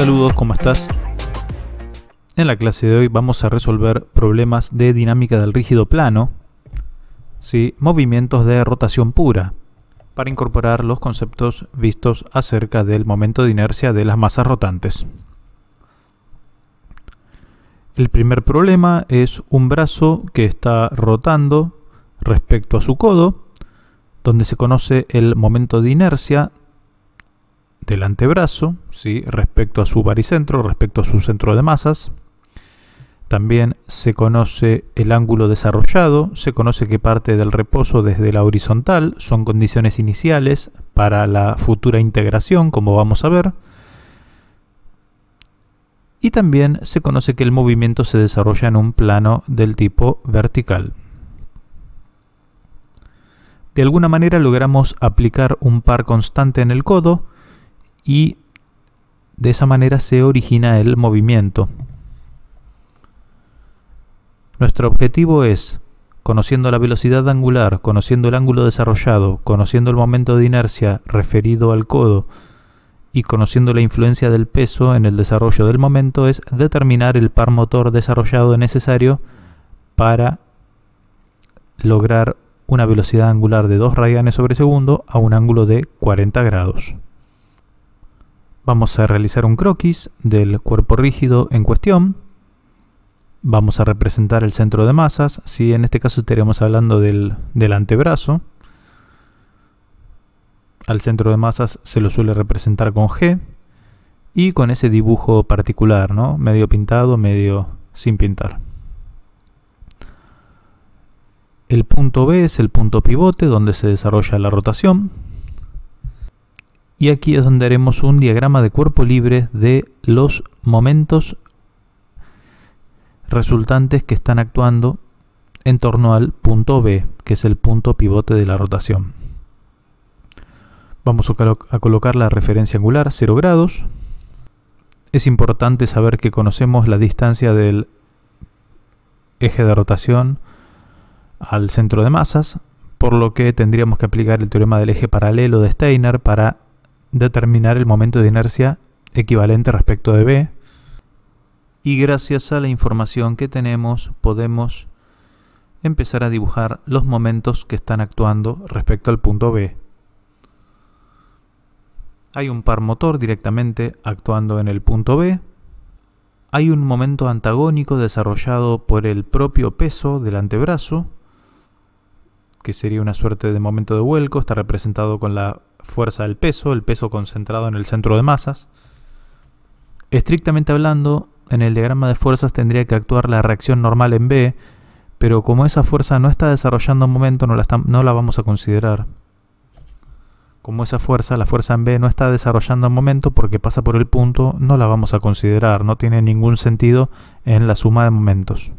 Saludos, ¿cómo estás? En la clase de hoy vamos a resolver problemas de dinámica del rígido plano, ¿sí? Movimientos de rotación pura, para incorporar los conceptos vistos acerca del momento de inercia de las masas rotantes. El primer problema es un brazo que está rotando respecto a su codo, donde se conoce el momento de inercia del antebrazo, ¿sí? Respecto a su baricentro, respecto a su centro de masas. También se conoce el ángulo desarrollado, se conoce que parte del reposo desde la horizontal, son condiciones iniciales para la futura integración, como vamos a ver. Y también se conoce que el movimiento se desarrolla en un plano del tipo vertical. De alguna manera logramos aplicar un par constante en el codo y de esa manera se origina el movimiento. Nuestro objetivo es, conociendo la velocidad angular, conociendo el ángulo desarrollado, conociendo el momento de inercia referido al codo y conociendo la influencia del peso en el desarrollo del momento, es determinar el par motor desarrollado necesario para lograr una velocidad angular de 2 radianes sobre segundo a un ángulo de 40 grados. Vamos a realizar un croquis del cuerpo rígido en cuestión. Vamos a representar el centro de masas. ¿Sí? En este caso estaríamos hablando del antebrazo. Al centro de masas se lo suele representar con G y con ese dibujo particular, ¿no? Medio pintado, medio sin pintar. El punto B es el punto pivote donde se desarrolla la rotación. Y aquí es donde haremos un diagrama de cuerpo libre de los momentos resultantes que están actuando en torno al punto B, que es el punto pivote de la rotación. Vamos a colocar la referencia angular 0 grados. Es importante saber que conocemos la distancia del eje de rotación al centro de masas, por lo que tendríamos que aplicar el teorema del eje paralelo de Steiner para determinar el momento de inercia equivalente respecto de B. Y gracias a la información que tenemos podemos empezar a dibujar los momentos que están actuando respecto al punto B. Hay un par motor directamente actuando en el punto B. Hay un momento antagónico desarrollado por el propio peso del antebrazo, que sería una suerte de momento de vuelco. Está representado con la fuerza del peso, el peso concentrado en el centro de masas. Estrictamente hablando, en el diagrama de fuerzas tendría que actuar la reacción normal en B, pero como esa fuerza no está desarrollando un momento, no la vamos a considerar. Como esa fuerza, la fuerza en B, no está desarrollando un momento porque pasa por el punto, no la vamos a considerar. No tiene ningún sentido en la suma de momentos.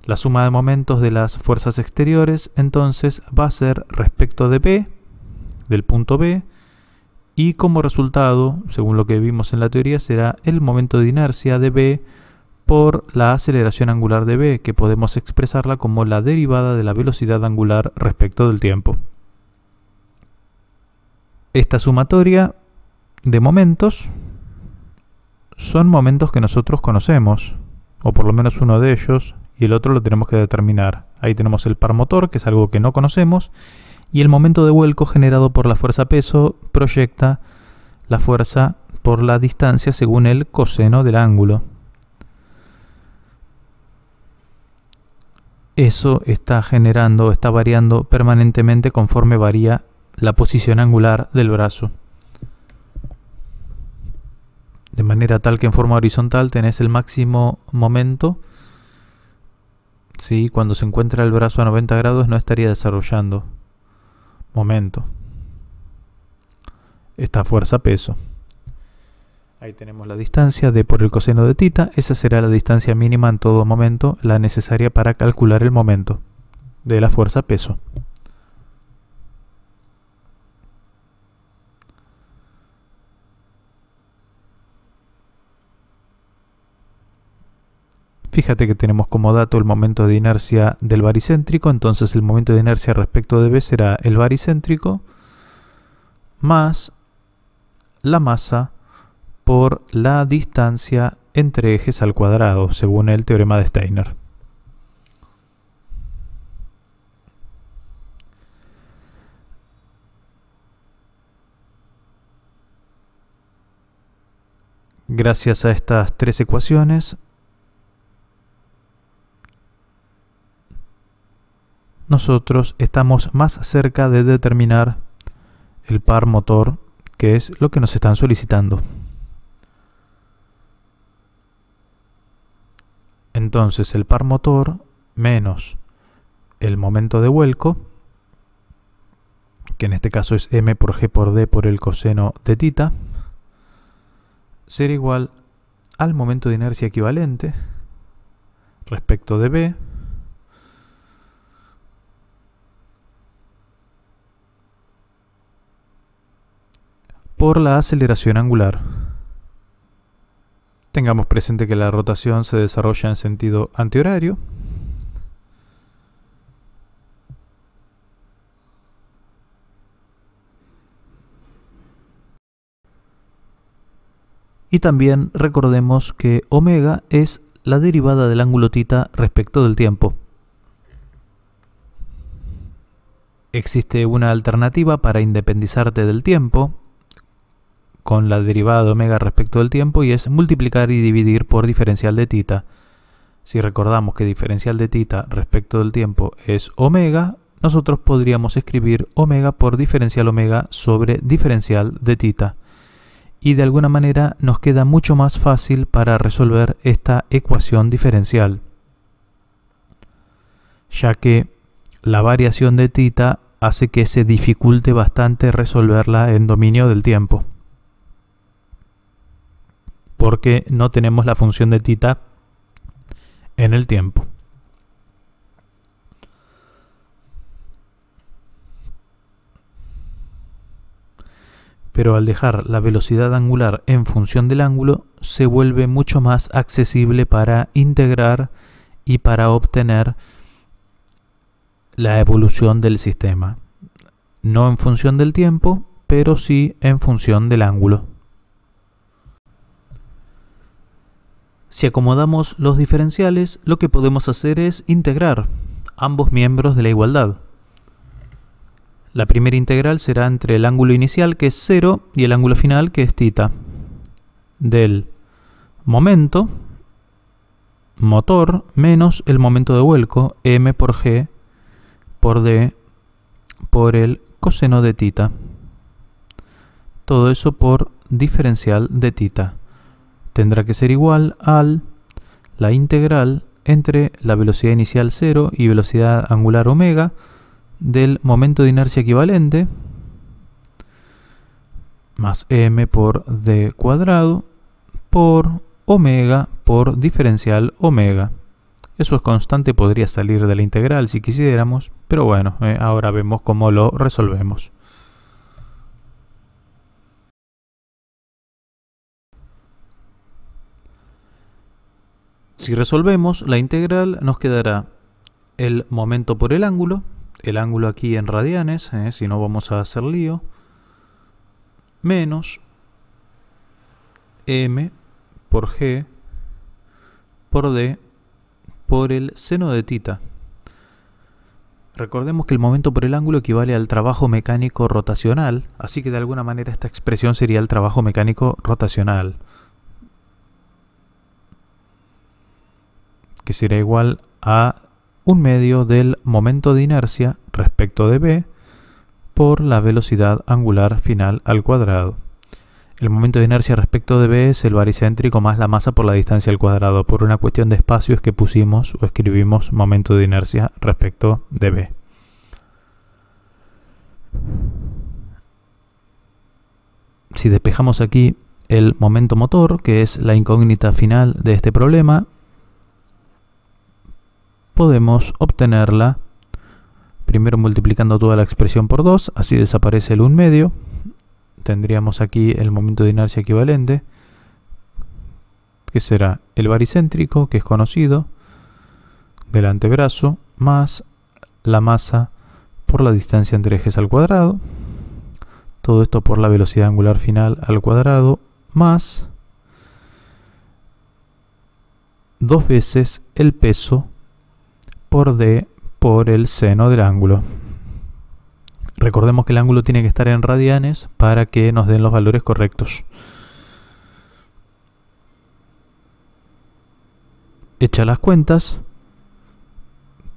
La suma de momentos de las fuerzas exteriores, entonces, va a ser respecto de B, del punto B, y como resultado, según lo que vimos en la teoría, será el momento de inercia de B por la aceleración angular de B, que podemos expresarla como la derivada de la velocidad angular respecto del tiempo. Esta sumatoria de momentos son momentos que nosotros conocemos, o por lo menos uno de ellos, y el otro lo tenemos que determinar. Ahí tenemos el par motor, que es algo que no conocemos, y el momento de vuelco generado por la fuerza peso proyecta la fuerza por la distancia según el coseno del ángulo. Eso está variando permanentemente conforme varía la posición angular del brazo. De manera tal que en forma horizontal tenés el máximo momento. ¿Sí? Cuando se encuentra el brazo a 90 grados no estaría desarrollando momento. Esta fuerza peso. Ahí tenemos la distancia d por el coseno de θ. Esa será la distancia mínima en todo momento, la necesaria para calcular el momento de la fuerza peso. Fíjate que tenemos como dato el momento de inercia del baricéntrico, entonces el momento de inercia respecto de B será el baricéntrico más la masa por la distancia entre ejes al cuadrado, según el teorema de Steiner. Gracias a estas tres ecuaciones, nosotros estamos más cerca de determinar el par motor, que es lo que nos están solicitando. Entonces el par motor menos el momento de vuelco, que en este caso es m por g por d por el coseno de θ, será igual al momento de inercia equivalente respecto de b por la aceleración angular. Tengamos presente que la rotación se desarrolla en sentido antihorario. Y también recordemos que omega es la derivada del ángulo θ respecto del tiempo. Existe una alternativa para independizarte del tiempo con la derivada de omega respecto del tiempo, y es multiplicar y dividir por diferencial de θ. Si recordamos que diferencial de θ respecto del tiempo es omega, nosotros podríamos escribir omega por diferencial omega sobre diferencial de θ. Y de alguna manera nos queda mucho más fácil para resolver esta ecuación diferencial, ya que la variación de θ hace que se dificulte bastante resolverla en dominio del tiempo, porque no tenemos la función de θ en el tiempo. Pero al dejar la velocidad angular en función del ángulo, se vuelve mucho más accesible para integrar y para obtener la evolución del sistema. No en función del tiempo, pero sí en función del ángulo. Si acomodamos los diferenciales, lo que podemos hacer es integrar ambos miembros de la igualdad. La primera integral será entre el ángulo inicial, que es 0, y el ángulo final, que es θ, del momento motor menos el momento de vuelco, m por g por d por el coseno de θ. Todo eso por diferencial de θ. Tendrá que ser igual a la integral entre la velocidad inicial 0 y velocidad angular omega del momento de inercia equivalente más m por d cuadrado por omega por diferencial omega. Eso es constante, podría salir de la integral si quisiéramos, pero bueno, ahora vemos cómo lo resolvemos. Si resolvemos la integral, nos quedará el momento por el ángulo aquí en radianes, si no vamos a hacer lío, menos m por g por d por el seno de θ. Recordemos que el momento por el ángulo equivale al trabajo mecánico rotacional, así que de alguna manera esta expresión sería el trabajo mecánico rotacional, que será igual a 1/2 del momento de inercia respecto de b por la velocidad angular final al cuadrado. El momento de inercia respecto de b es el baricéntrico más la masa por la distancia al cuadrado. Por una cuestión de espacio es que pusimos o escribimos momento de inercia respecto de b. Si despejamos aquí el momento motor, que es la incógnita final de este problema, podemos obtenerla primero multiplicando toda la expresión por 2, así desaparece el 1/2. Tendríamos aquí el momento de inercia equivalente, que será el baricéntrico, que es conocido, del antebrazo, más la masa por la distancia entre ejes al cuadrado. Todo esto por la velocidad angular final al cuadrado, más 2 veces el peso por D por el seno del ángulo. Recordemos que el ángulo tiene que estar en radianes para que nos den los valores correctos. Hechas las cuentas,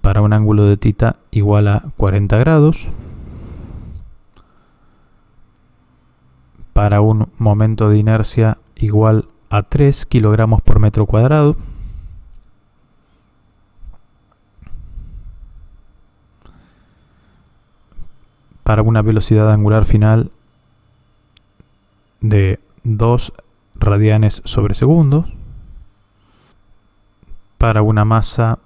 para un ángulo de θ igual a 40 grados, para un momento de inercia igual a 3 kilogramos por metro cuadrado, para una velocidad angular final de 2 radianes sobre segundo, para una masa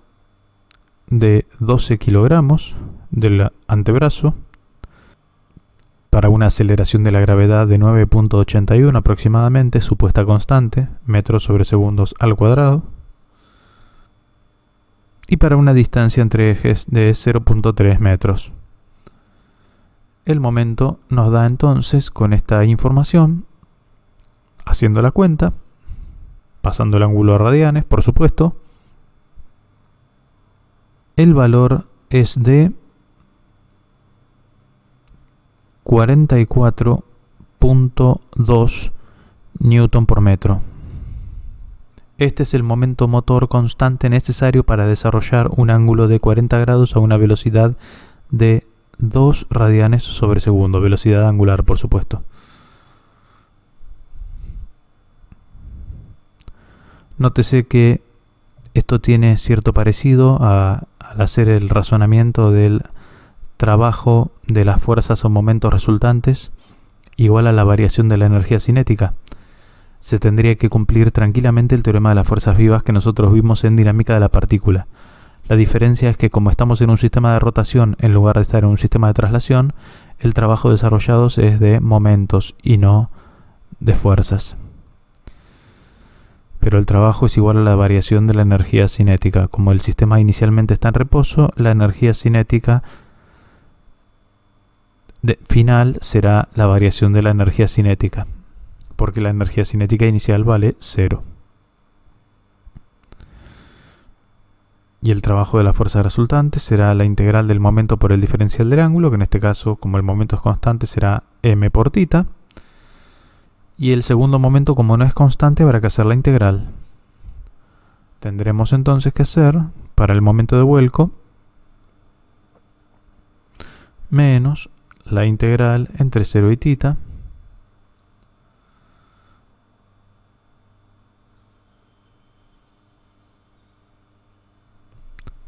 de 12 kilogramos del antebrazo, para una aceleración de la gravedad de 9.81 aproximadamente, supuesta constante, metros sobre segundos al cuadrado, y para una distancia entre ejes de 0.3 metros. El momento nos da entonces, con esta información, haciendo la cuenta, pasando el ángulo a radianes, por supuesto, el valor es de 44.2 newton por metro. Este es el momento motor constante necesario para desarrollar un ángulo de 40 grados a una velocidad de 2 radianes sobre segundo, velocidad angular, por supuesto. Nótese que esto tiene cierto parecido al hacer el razonamiento del trabajo de las fuerzas o momentos resultantes igual a la variación de la energía cinética. Se tendría que cumplir tranquilamente el teorema de las fuerzas vivas que nosotros vimos en dinámica de la partícula. La diferencia es que como estamos en un sistema de rotación en lugar de estar en un sistema de traslación, el trabajo desarrollado es de momentos y no de fuerzas. Pero el trabajo es igual a la variación de la energía cinética. Como el sistema inicialmente está en reposo, la energía cinética final será la variación de la energía cinética, porque la energía cinética inicial vale 0. Y el trabajo de la fuerza resultante será la integral del momento por el diferencial del ángulo, que en este caso, como el momento es constante, será m por θ. Y el segundo momento, como no es constante, habrá que hacer la integral. Tendremos entonces que hacer, para el momento de vuelco, menos la integral entre 0 y θ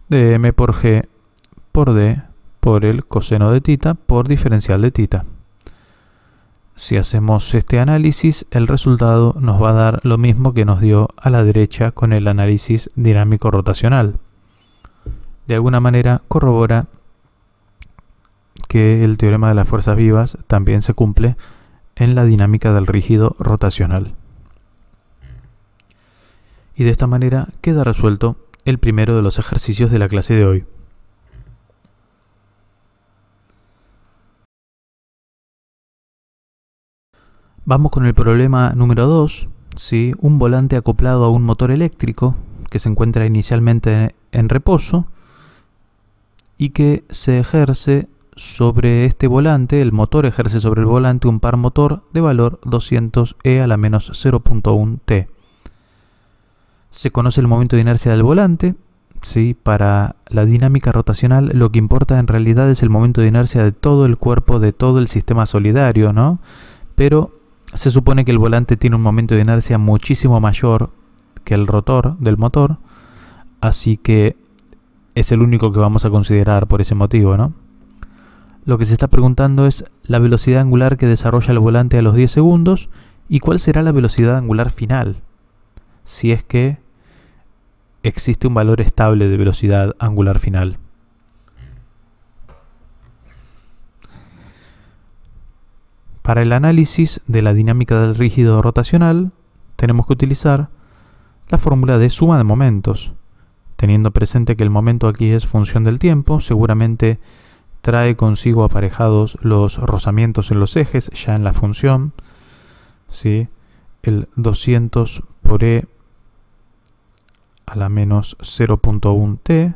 de m por g por d por el coseno de θ por diferencial de θ. Si hacemos este análisis, el resultado nos va a dar lo mismo que nos dio a la derecha con el análisis dinámico rotacional. De alguna manera corrobora que el teorema de las fuerzas vivas también se cumple en la dinámica del rígido rotacional. Y de esta manera queda resuelto el primero de los ejercicios de la clase de hoy. Vamos con el problema número 2. ¿Sí? Un volante acoplado a un motor eléctrico que se encuentra inicialmente en reposo y que se ejerce sobre este volante, el motor ejerce sobre el volante un par motor de valor 200 e a la menos 0.1 t. Se conoce el momento de inercia del volante. ¿Sí? Para la dinámica rotacional lo que importa en realidad es el momento de inercia de todo el cuerpo, de todo el sistema solidario, ¿no? Pero se supone que el volante tiene un momento de inercia muchísimo mayor que el rotor del motor, así que es el único que vamos a considerar por ese motivo, ¿no? Lo que se está preguntando es la velocidad angular que desarrolla el volante a los 10 segundos y cuál será la velocidad angular final, si es que existe un valor estable de velocidad angular final. Para el análisis de la dinámica del rígido rotacional, tenemos que utilizar la fórmula de suma de momentos. Teniendo presente que el momento aquí es función del tiempo, seguramente trae consigo aparejados los rozamientos en los ejes, ya en la función. ¿Sí? El 200 por e a la menos 0.1t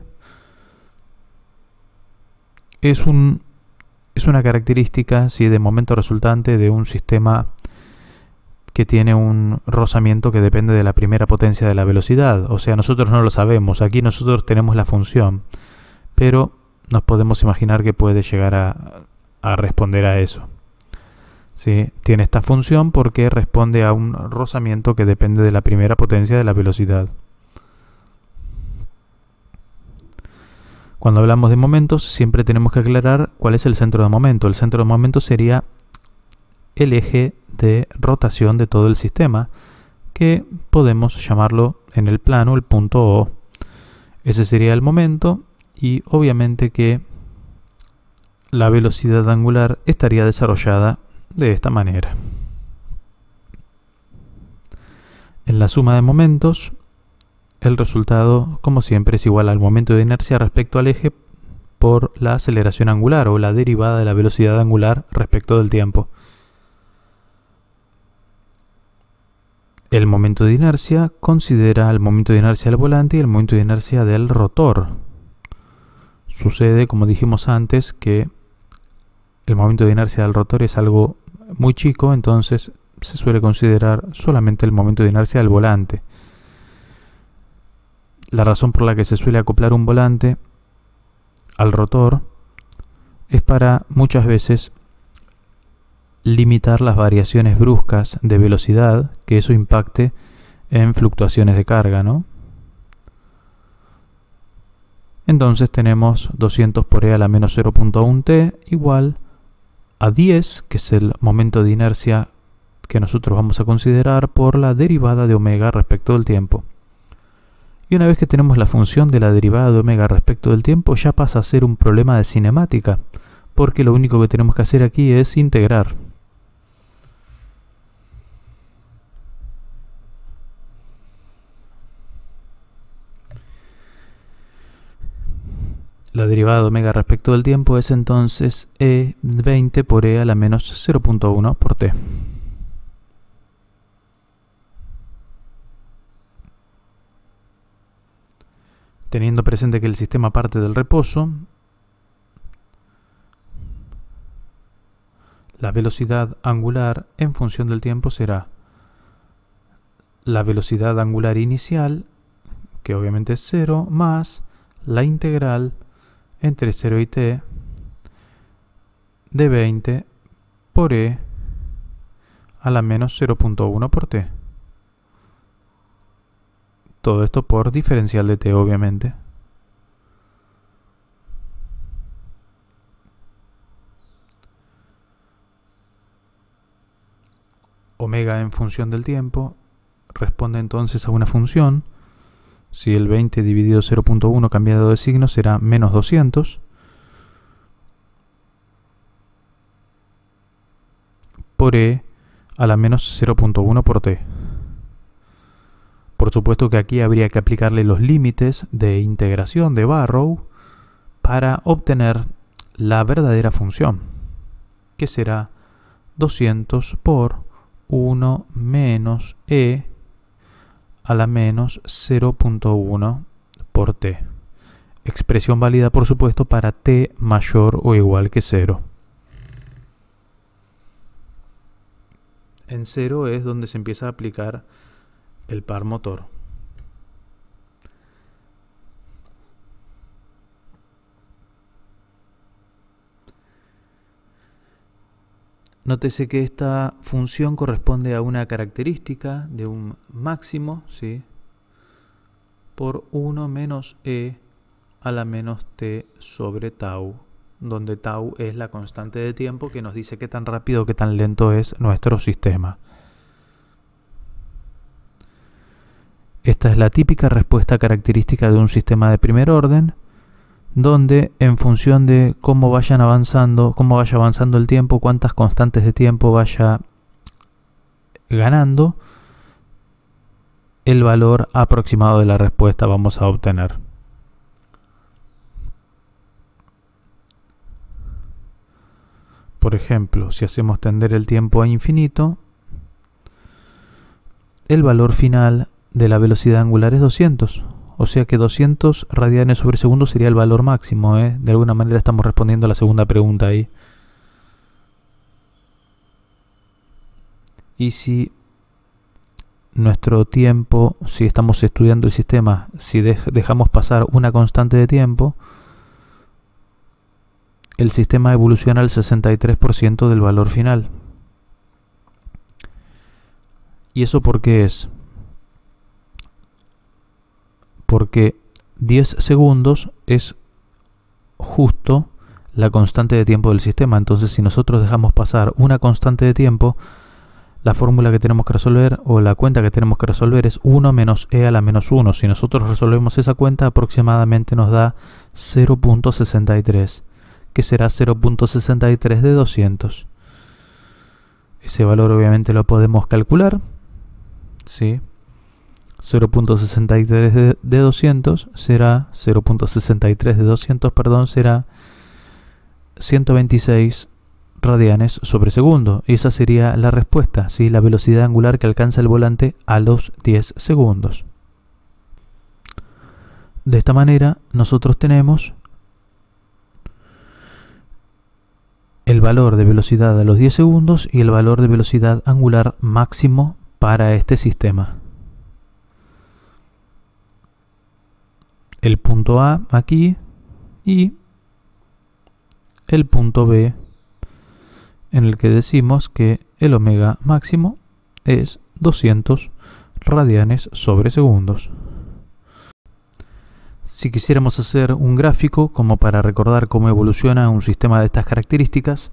es una característica, ¿sí?, de momento resultante de un sistema que tiene un rozamiento que depende de la primera potencia de la velocidad. O sea, nosotros no lo sabemos. Aquí nosotros tenemos la función, pero nos podemos imaginar que puede llegar a responder a eso. ¿Sí? Tiene esta función porque responde a un rozamiento que depende de la primera potencia de la velocidad. Cuando hablamos de momentos, siempre tenemos que aclarar cuál es el centro de momento. El centro de momento sería el eje de rotación de todo el sistema, que podemos llamarlo en el plano el punto O. Ese sería el momento, y obviamente que la velocidad angular estaría desarrollada de esta manera. En la suma de momentos, el resultado, como siempre, es igual al momento de inercia respecto al eje por la aceleración angular o la derivada de la velocidad angular respecto del tiempo. El momento de inercia considera el momento de inercia del volante y el momento de inercia del rotor. Sucede, como dijimos antes, que el momento de inercia del rotor es algo muy chico, entonces se suele considerar solamente el momento de inercia del volante. La razón por la que se suele acoplar un volante al rotor es para muchas veces limitar las variaciones bruscas de velocidad, que eso impacte en fluctuaciones de carga, ¿no? Entonces tenemos 200 por e a la menos 0.1t igual a 10, que es el momento de inercia que nosotros vamos a considerar por la derivada de omega respecto del tiempo. Y una vez que tenemos la función de la derivada de omega respecto del tiempo, ya pasa a ser un problema de cinemática, porque lo único que tenemos que hacer aquí es integrar. La derivada de omega respecto del tiempo es entonces E20 por e a la menos 0.1 por t. Teniendo presente que el sistema parte del reposo, la velocidad angular en función del tiempo será la velocidad angular inicial, que obviamente es 0, más la integral entre 0 y t de 20 por e a la menos 0.1 por t. Todo esto por diferencial de t, obviamente. Omega en función del tiempo responde entonces a una función. Si el 20 dividido 0.1 cambiado de signo será menos 200 por e a la menos 0.1 por t. Por supuesto que aquí habría que aplicarle los límites de integración de Barrow para obtener la verdadera función, que será 200 por 1 menos e a la menos 0.1 por t. Expresión válida, por supuesto, para t mayor o igual que 0. En 0 es donde se empieza a aplicar el par motor. Nótese que esta función corresponde a una característica de un máximo, ¿sí?, por 1 menos e a la menos t sobre tau, donde tau es la constante de tiempo que nos dice qué tan rápido o qué tan lento es nuestro sistema. Esta es la típica respuesta característica de un sistema de primer orden, donde en función de cómo vaya avanzando el tiempo, cuántas constantes de tiempo vaya ganando, el valor aproximado de la respuesta vamos a obtener. Por ejemplo, si hacemos tender el tiempo a infinito, el valor final de la velocidad angular es 200. O sea que 200 radianes sobre segundo sería el valor máximo, ¿eh? De alguna manera estamos respondiendo a la segunda pregunta ahí. Y si nuestro tiempo, si estamos estudiando el sistema, si dejamos pasar una constante de tiempo, el sistema evoluciona al 63% del valor final. ¿Y eso por qué es? Porque 10 segundos es justo la constante de tiempo del sistema. Entonces, si nosotros dejamos pasar una constante de tiempo, la fórmula que tenemos que resolver o la cuenta que tenemos que resolver es 1 menos e a la menos 1. Si nosotros resolvemos esa cuenta, aproximadamente nos da 0.63, que será 0.63 de 200. Ese valor obviamente lo podemos calcular, ¿sí? 0.63 de 200 será 0.63 de 200, perdón, será 126 radianes sobre segundo. Y esa sería la respuesta, ¿sí? La velocidad angular que alcanza el volante a los 10 segundos. De esta manera nosotros tenemos el valor de velocidad a los 10 segundos y el valor de velocidad angular máximo para este sistema. El punto A aquí y el punto B, en el que decimos que el omega máximo es 200 radianes sobre segundos. Si quisiéramos hacer un gráfico como para recordar cómo evoluciona un sistema de estas características,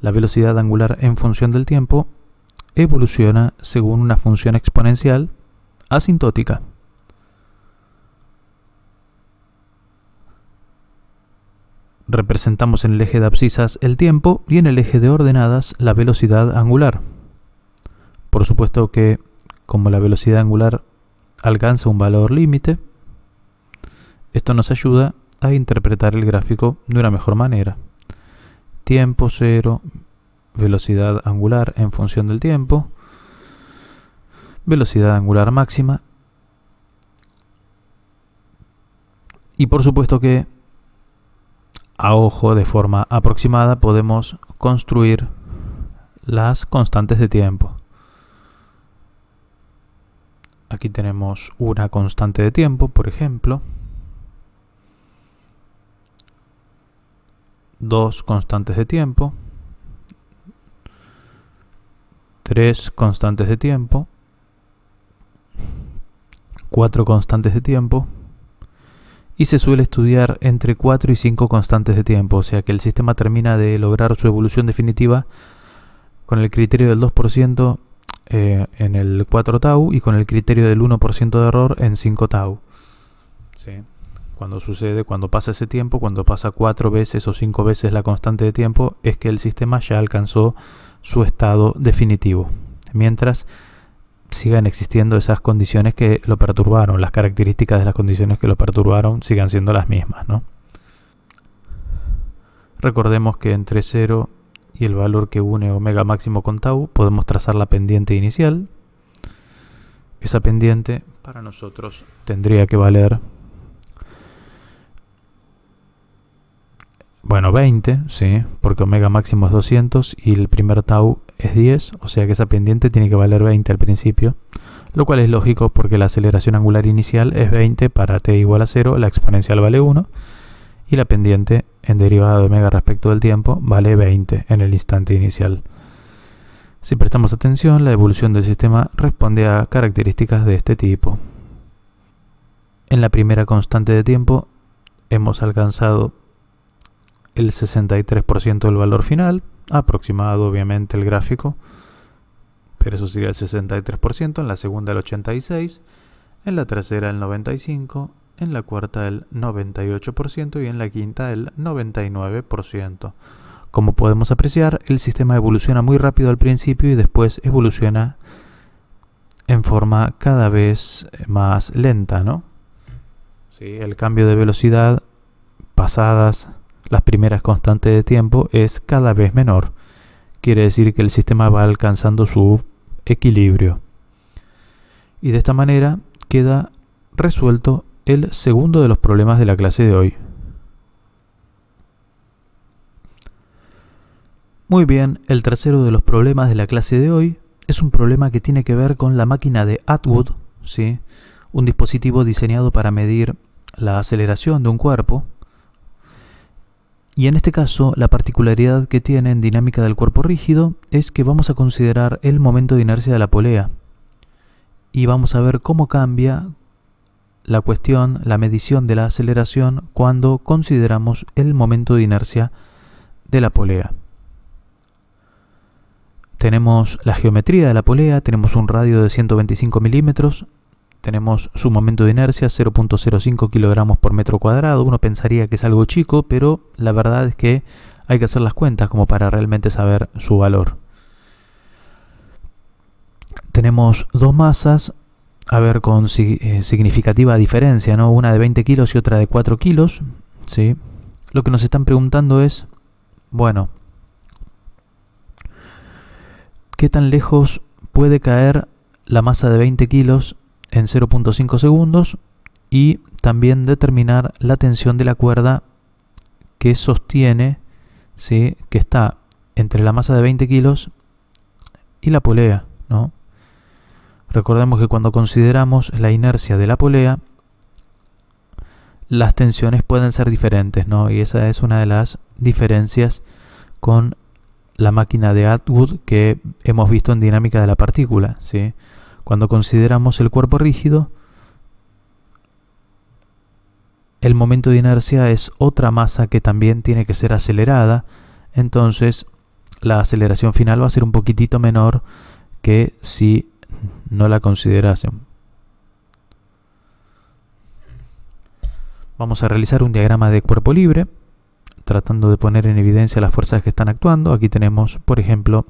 la velocidad angular en función del tiempo evoluciona según una función exponencial asintótica. Representamos en el eje de abscisas el tiempo y en el eje de ordenadas la velocidad angular. Por supuesto que como la velocidad angular alcanza un valor límite, esto nos ayuda a interpretar el gráfico de una mejor manera. Tiempo cero, velocidad angular en función del tiempo, velocidad angular máxima. Y por supuesto que a ojo, de forma aproximada, podemos construir las constantes de tiempo. Aquí tenemos una constante de tiempo, por ejemplo. Dos constantes de tiempo. Tres constantes de tiempo. Cuatro constantes de tiempo. Y se suele estudiar entre 4 y 5 constantes de tiempo, o sea que el sistema termina de lograr su evolución definitiva con el criterio del 2% en el 4 tau y con el criterio del 1% de error en 5 tau. ¿Sí? Cuando sucede, cuando pasa ese tiempo, cuando pasa 4 veces o 5 veces la constante de tiempo, es que el sistema ya alcanzó su estado definitivo. Mientras sigan existiendo esas condiciones que lo perturbaron, las características de las condiciones que lo perturbaron sigan siendo las mismas, ¿no? Recordemos que entre 0 y el valor que une omega máximo con tau podemos trazar la pendiente inicial. Esa pendiente para nosotros tendría que valer, bueno, 20, ¿sí? Porque omega máximo es 200 y el primer tau es 10, o sea que esa pendiente tiene que valer 20 al principio, lo cual es lógico porque la aceleración angular inicial es 20 para t igual a 0, la exponencial vale 1 y la pendiente en derivada de omega respecto del tiempo vale 20 en el instante inicial. Si prestamos atención, la evolución del sistema responde a características de este tipo. En la primera constante de tiempo hemos alcanzado el 63% del valor final, aproximado obviamente el gráfico, pero eso sería el 63%, en la segunda el 86%, en la tercera el 95%, en la cuarta el 98% y en la quinta el 99%. Como podemos apreciar, el sistema evoluciona muy rápido al principio y después evoluciona en forma cada vez más lenta, ¿no? Sí, el cambio de velocidad pasadas las primeras constantes de tiempo es cada vez menor. Quiere decir que el sistema va alcanzando su equilibrio. Y de esta manera queda resuelto el segundo de los problemas de la clase de hoy. Muy bien, el tercero de los problemas de la clase de hoy es un problema que tiene que ver con la máquina de Atwood, ¿sí? Un dispositivo diseñado para medir la aceleración de un cuerpo. Y en este caso, la particularidad que tiene en dinámica del cuerpo rígido es que vamos a considerar el momento de inercia de la polea. Y vamos a ver cómo cambia la cuestión, la medición de la aceleración cuando consideramos el momento de inercia de la polea. Tenemos la geometría de la polea, tenemos un radio de 125 milímetros, tenemos su momento de inercia 0.05 kilogramos por metro cuadrado. Uno pensaría que es algo chico, pero la verdad es que hay que hacer las cuentas como para realmente saber su valor. Tenemos dos masas, a ver, con significativa diferencia, ¿no? Una de 20 kilos y otra de 4 kilos, ¿sí? Lo que nos están preguntando es, bueno, ¿qué tan lejos puede caer la masa de 20 kilos en 0.5 segundos? Y también determinar la tensión de la cuerda que sostiene, ¿sí? Que está entre la masa de 20 kilos y la polea, ¿no? Recordemos que cuando consideramos la inercia de la polea, las tensiones pueden ser diferentes, ¿no? Y esa es una de las diferencias con la máquina de Atwood que hemos visto en dinámica de la partícula, ¿sí? Cuando consideramos el cuerpo rígido, el momento de inercia es otra masa que también tiene que ser acelerada, entonces la aceleración final va a ser un poquitito menor que si no la considerasen. Vamos a realizar un diagrama de cuerpo libre, tratando de poner en evidencia las fuerzas que están actuando. Aquí tenemos, por ejemplo,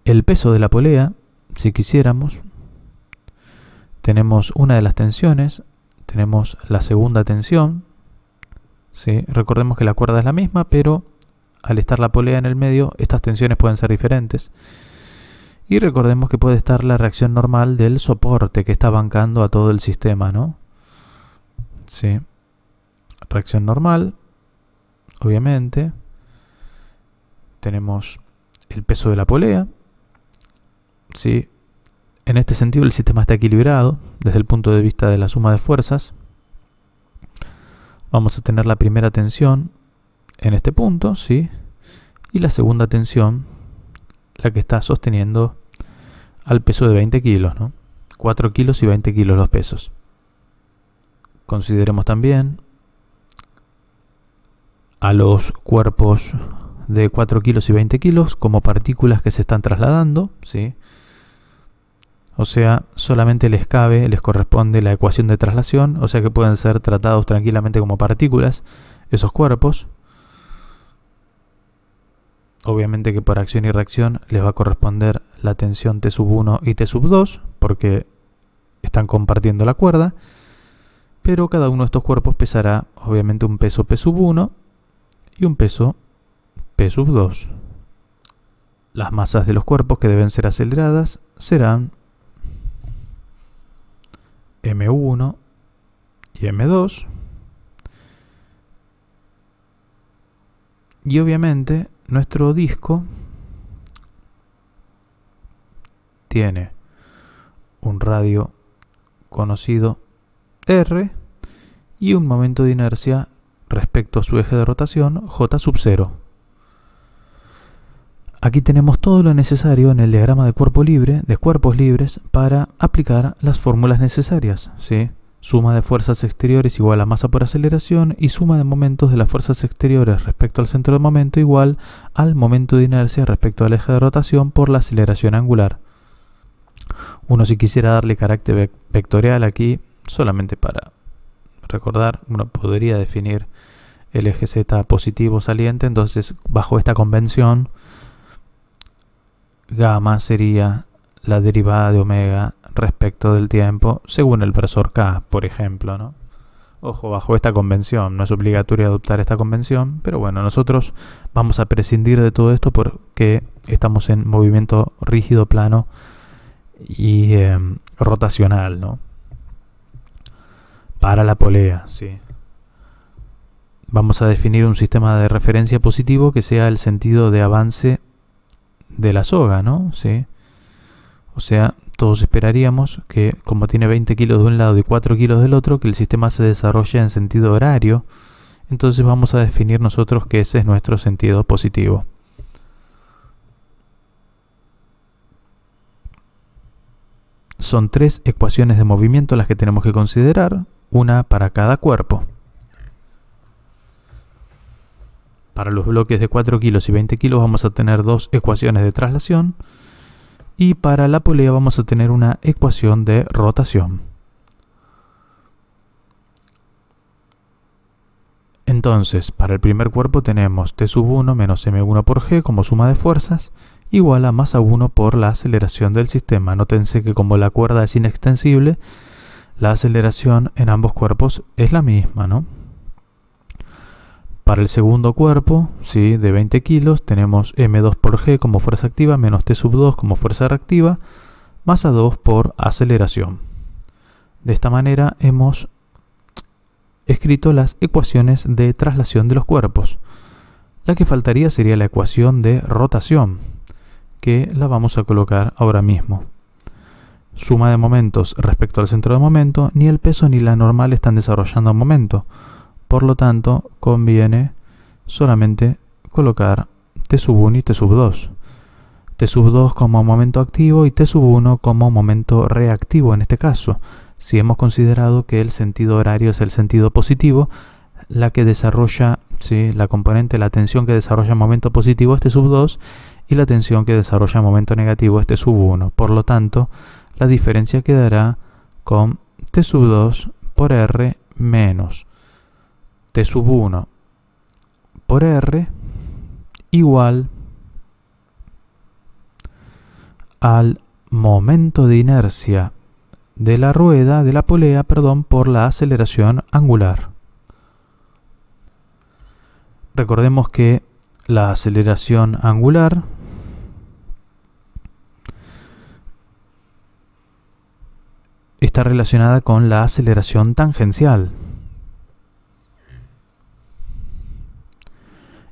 el peso de la polea, si quisiéramos. Tenemos una de las tensiones, tenemos la segunda tensión, ¿sí? Recordemos que la cuerda es la misma, pero al estar la polea en el medio, estas tensiones pueden ser diferentes. Y recordemos que puede estar la reacción normal del soporte que está bancando a todo el sistema, ¿no? Sí. Reacción normal, obviamente. Tenemos el peso de la polea, ¿sí? En este sentido el sistema está equilibrado desde el punto de vista de la suma de fuerzas. Vamos a tener la primera tensión en este punto, ¿sí? Y la segunda tensión, la que está sosteniendo al peso de 20 kilos, ¿no? 4 kilos y 20 kilos los pesos. Consideremos también a los cuerpos de 4 kilos y 20 kilos como partículas que se están trasladando, ¿sí? O sea, solamente les corresponde la ecuación de traslación, o sea que pueden ser tratados tranquilamente como partículas esos cuerpos. Obviamente que por acción y reacción les va a corresponder la tensión T1 y T2, porque están compartiendo la cuerda, pero cada uno de estos cuerpos pesará obviamente un peso P1 y un peso P2. Las masas de los cuerpos que deben ser aceleradas serán M1 y M2. Y obviamente nuestro disco tiene un radio conocido R y un momento de inercia respecto a su eje de rotación J sub 0. Aquí tenemos todo lo necesario en el diagrama de cuerpos libres para aplicar las fórmulas necesarias, ¿sí? Suma de fuerzas exteriores igual a masa por aceleración y suma de momentos de las fuerzas exteriores respecto al centro de momento igual al momento de inercia respecto al eje de rotación por la aceleración angular. Uno, si quisiera darle carácter vectorial aquí, solamente para recordar, uno podría definir el eje Z positivo saliente, entonces bajo esta convención gamma sería la derivada de omega respecto del tiempo según el versor K, por ejemplo, ¿no? Ojo, bajo esta convención, no es obligatorio adoptar esta convención, pero bueno, nosotros vamos a prescindir de todo esto porque estamos en movimiento rígido, plano y rotacional, ¿no? Para la polea, sí. Vamos a definir un sistema de referencia positivo que sea el sentido de avance de la soga, ¿no? Sí. O sea, todos esperaríamos que, como tiene 20 kilos de un lado y 4 kilos del otro, que el sistema se desarrolle en sentido horario. Entonces vamos a definir nosotros que ese es nuestro sentido positivo. Son 3 ecuaciones de movimiento las que tenemos que considerar, una para cada cuerpo. Para los bloques de 4 kilos y 20 kilos vamos a tener 2 ecuaciones de traslación. Y para la polea vamos a tener una ecuación de rotación. Entonces, para el primer cuerpo tenemos T sub 1 menos M1 por G como suma de fuerzas, igual a masa 1 por la aceleración del sistema. Nótense que como la cuerda es inextensible, la aceleración en ambos cuerpos es la misma, ¿no? Para el segundo cuerpo, ¿sí?, de 20 kilos, tenemos M2 por G como fuerza activa menos T sub 2 como fuerza reactiva, masa 2 por aceleración. De esta manera hemos escrito las ecuaciones de traslación de los cuerpos. La que faltaría sería la ecuación de rotación, que la vamos a colocar ahora mismo. Suma de momentos respecto al centro de momento, ni el peso ni la normal están desarrollando momento. Por lo tanto, conviene solamente colocar T sub 1 y T sub 2. T sub 2 como momento activo y T sub 1 como momento reactivo en este caso. Si hemos considerado que el sentido horario es el sentido positivo, la que desarrolla, ¿sí?, la componente, la tensión que desarrolla momento positivo es T sub 2 y la tensión que desarrolla momento negativo es T sub 1. Por lo tanto, la diferencia quedará con T sub 2 por R menos T sub 1 por R igual al momento de inercia de la rueda, de la polea, perdón, por la aceleración angular. Recordemos que la aceleración angular está relacionada con la aceleración tangencial.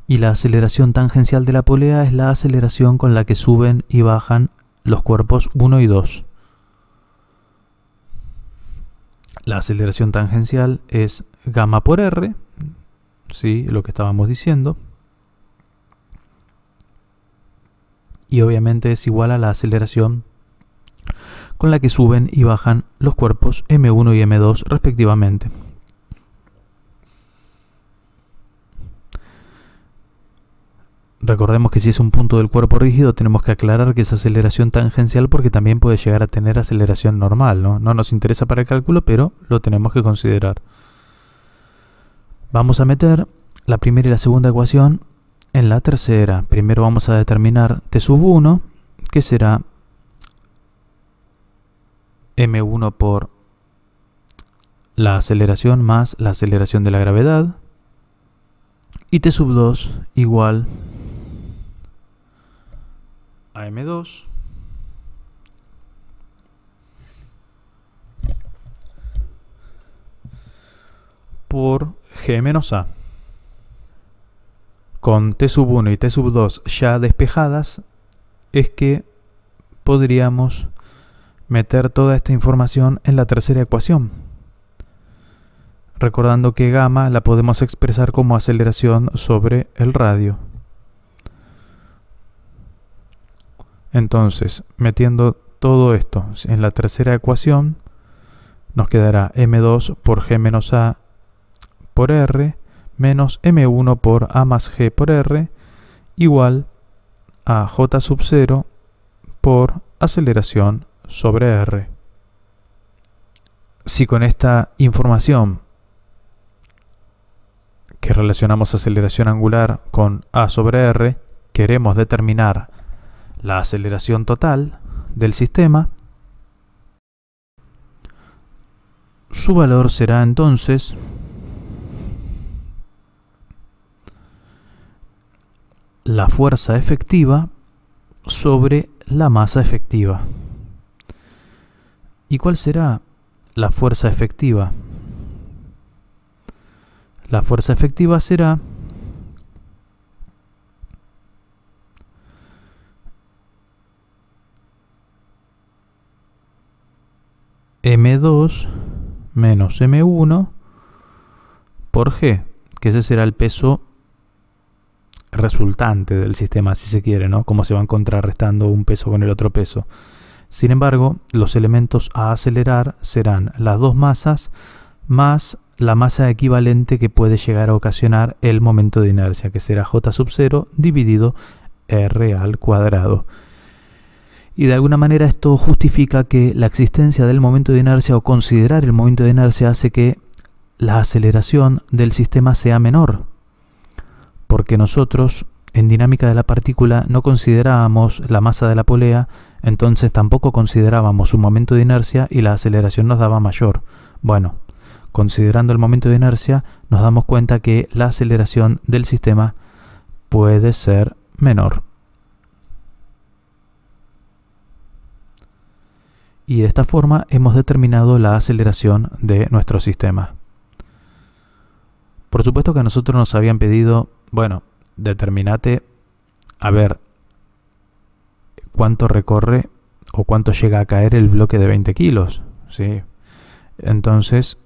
Y la aceleración tangencial de la polea es la aceleración con la que suben y bajan los cuerpos 1 y 2. La aceleración tangencial es gamma por R, ¿sí?, lo que estábamos diciendo. Y obviamente es igual a la aceleración con la que suben y bajan los cuerpos M1 y M2 respectivamente. Recordemos que si es un punto del cuerpo rígido tenemos que aclarar que es aceleración tangencial porque también puede llegar a tener aceleración normal, ¿no? No nos interesa para el cálculo, pero lo tenemos que considerar. Vamos a meter la primera y la segunda ecuación en la tercera. Primero vamos a determinar T sub 1, que será M1 por la aceleración más la aceleración de la gravedad. Y T sub 2 igual a M2 por G menos A. Con T sub 1 y T sub 2 ya despejadas, es que podríamos meter toda esta información en la tercera ecuación. Recordando que gamma la podemos expresar como aceleración sobre el radio. Entonces, metiendo todo esto en la tercera ecuación, nos quedará M2 por G menos A por R menos M1 por A más G por R igual a J sub 0 por aceleración sobre R. Si con esta información que relacionamos aceleración angular con A sobre R queremos determinar la aceleración total del sistema, su valor será entonces la fuerza efectiva sobre la masa efectiva. ¿Y cuál será la fuerza efectiva? La fuerza efectiva será M2 menos M1 por G, que ese será el peso resultante del sistema, si se quiere, ¿no? Cómo se van contrarrestando un peso con el otro peso. Sin embargo, los elementos a acelerar serán las dos masas más la masa equivalente que puede llegar a ocasionar el momento de inercia, que será J sub 0 dividido R al cuadrado. Y de alguna manera esto justifica que la existencia del momento de inercia o considerar el momento de inercia hace que la aceleración del sistema sea menor. Porque nosotros en dinámica de la partícula no considerábamos la masa de la polea, entonces tampoco considerábamos su momento de inercia y la aceleración nos daba mayor. Bueno, considerando el momento de inercia nos damos cuenta que la aceleración del sistema puede ser menor. Y de esta forma hemos determinado la aceleración de nuestro sistema. Por supuesto que a nosotros nos habían pedido, bueno, determinate a ver cuánto recorre o cuánto llega a caer el bloque de 20 kilos. ¿Sí? Entonces,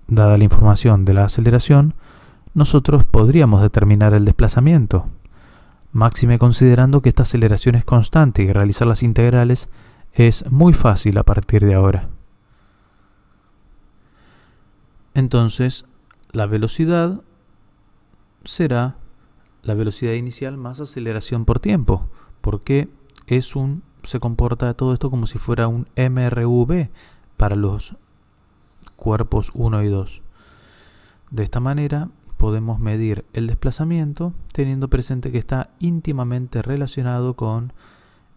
dada la información de la aceleración, nosotros podríamos determinar el desplazamiento. Máxime considerando que esta aceleración es constante y realizar las integrales es muy fácil a partir de ahora. Entonces, la velocidad será la velocidad inicial más aceleración por tiempo, porque se comporta todo esto como si fuera un MRV para los cuerpos 1 y 2. De esta manera podemos medir el desplazamiento teniendo presente que está íntimamente relacionado con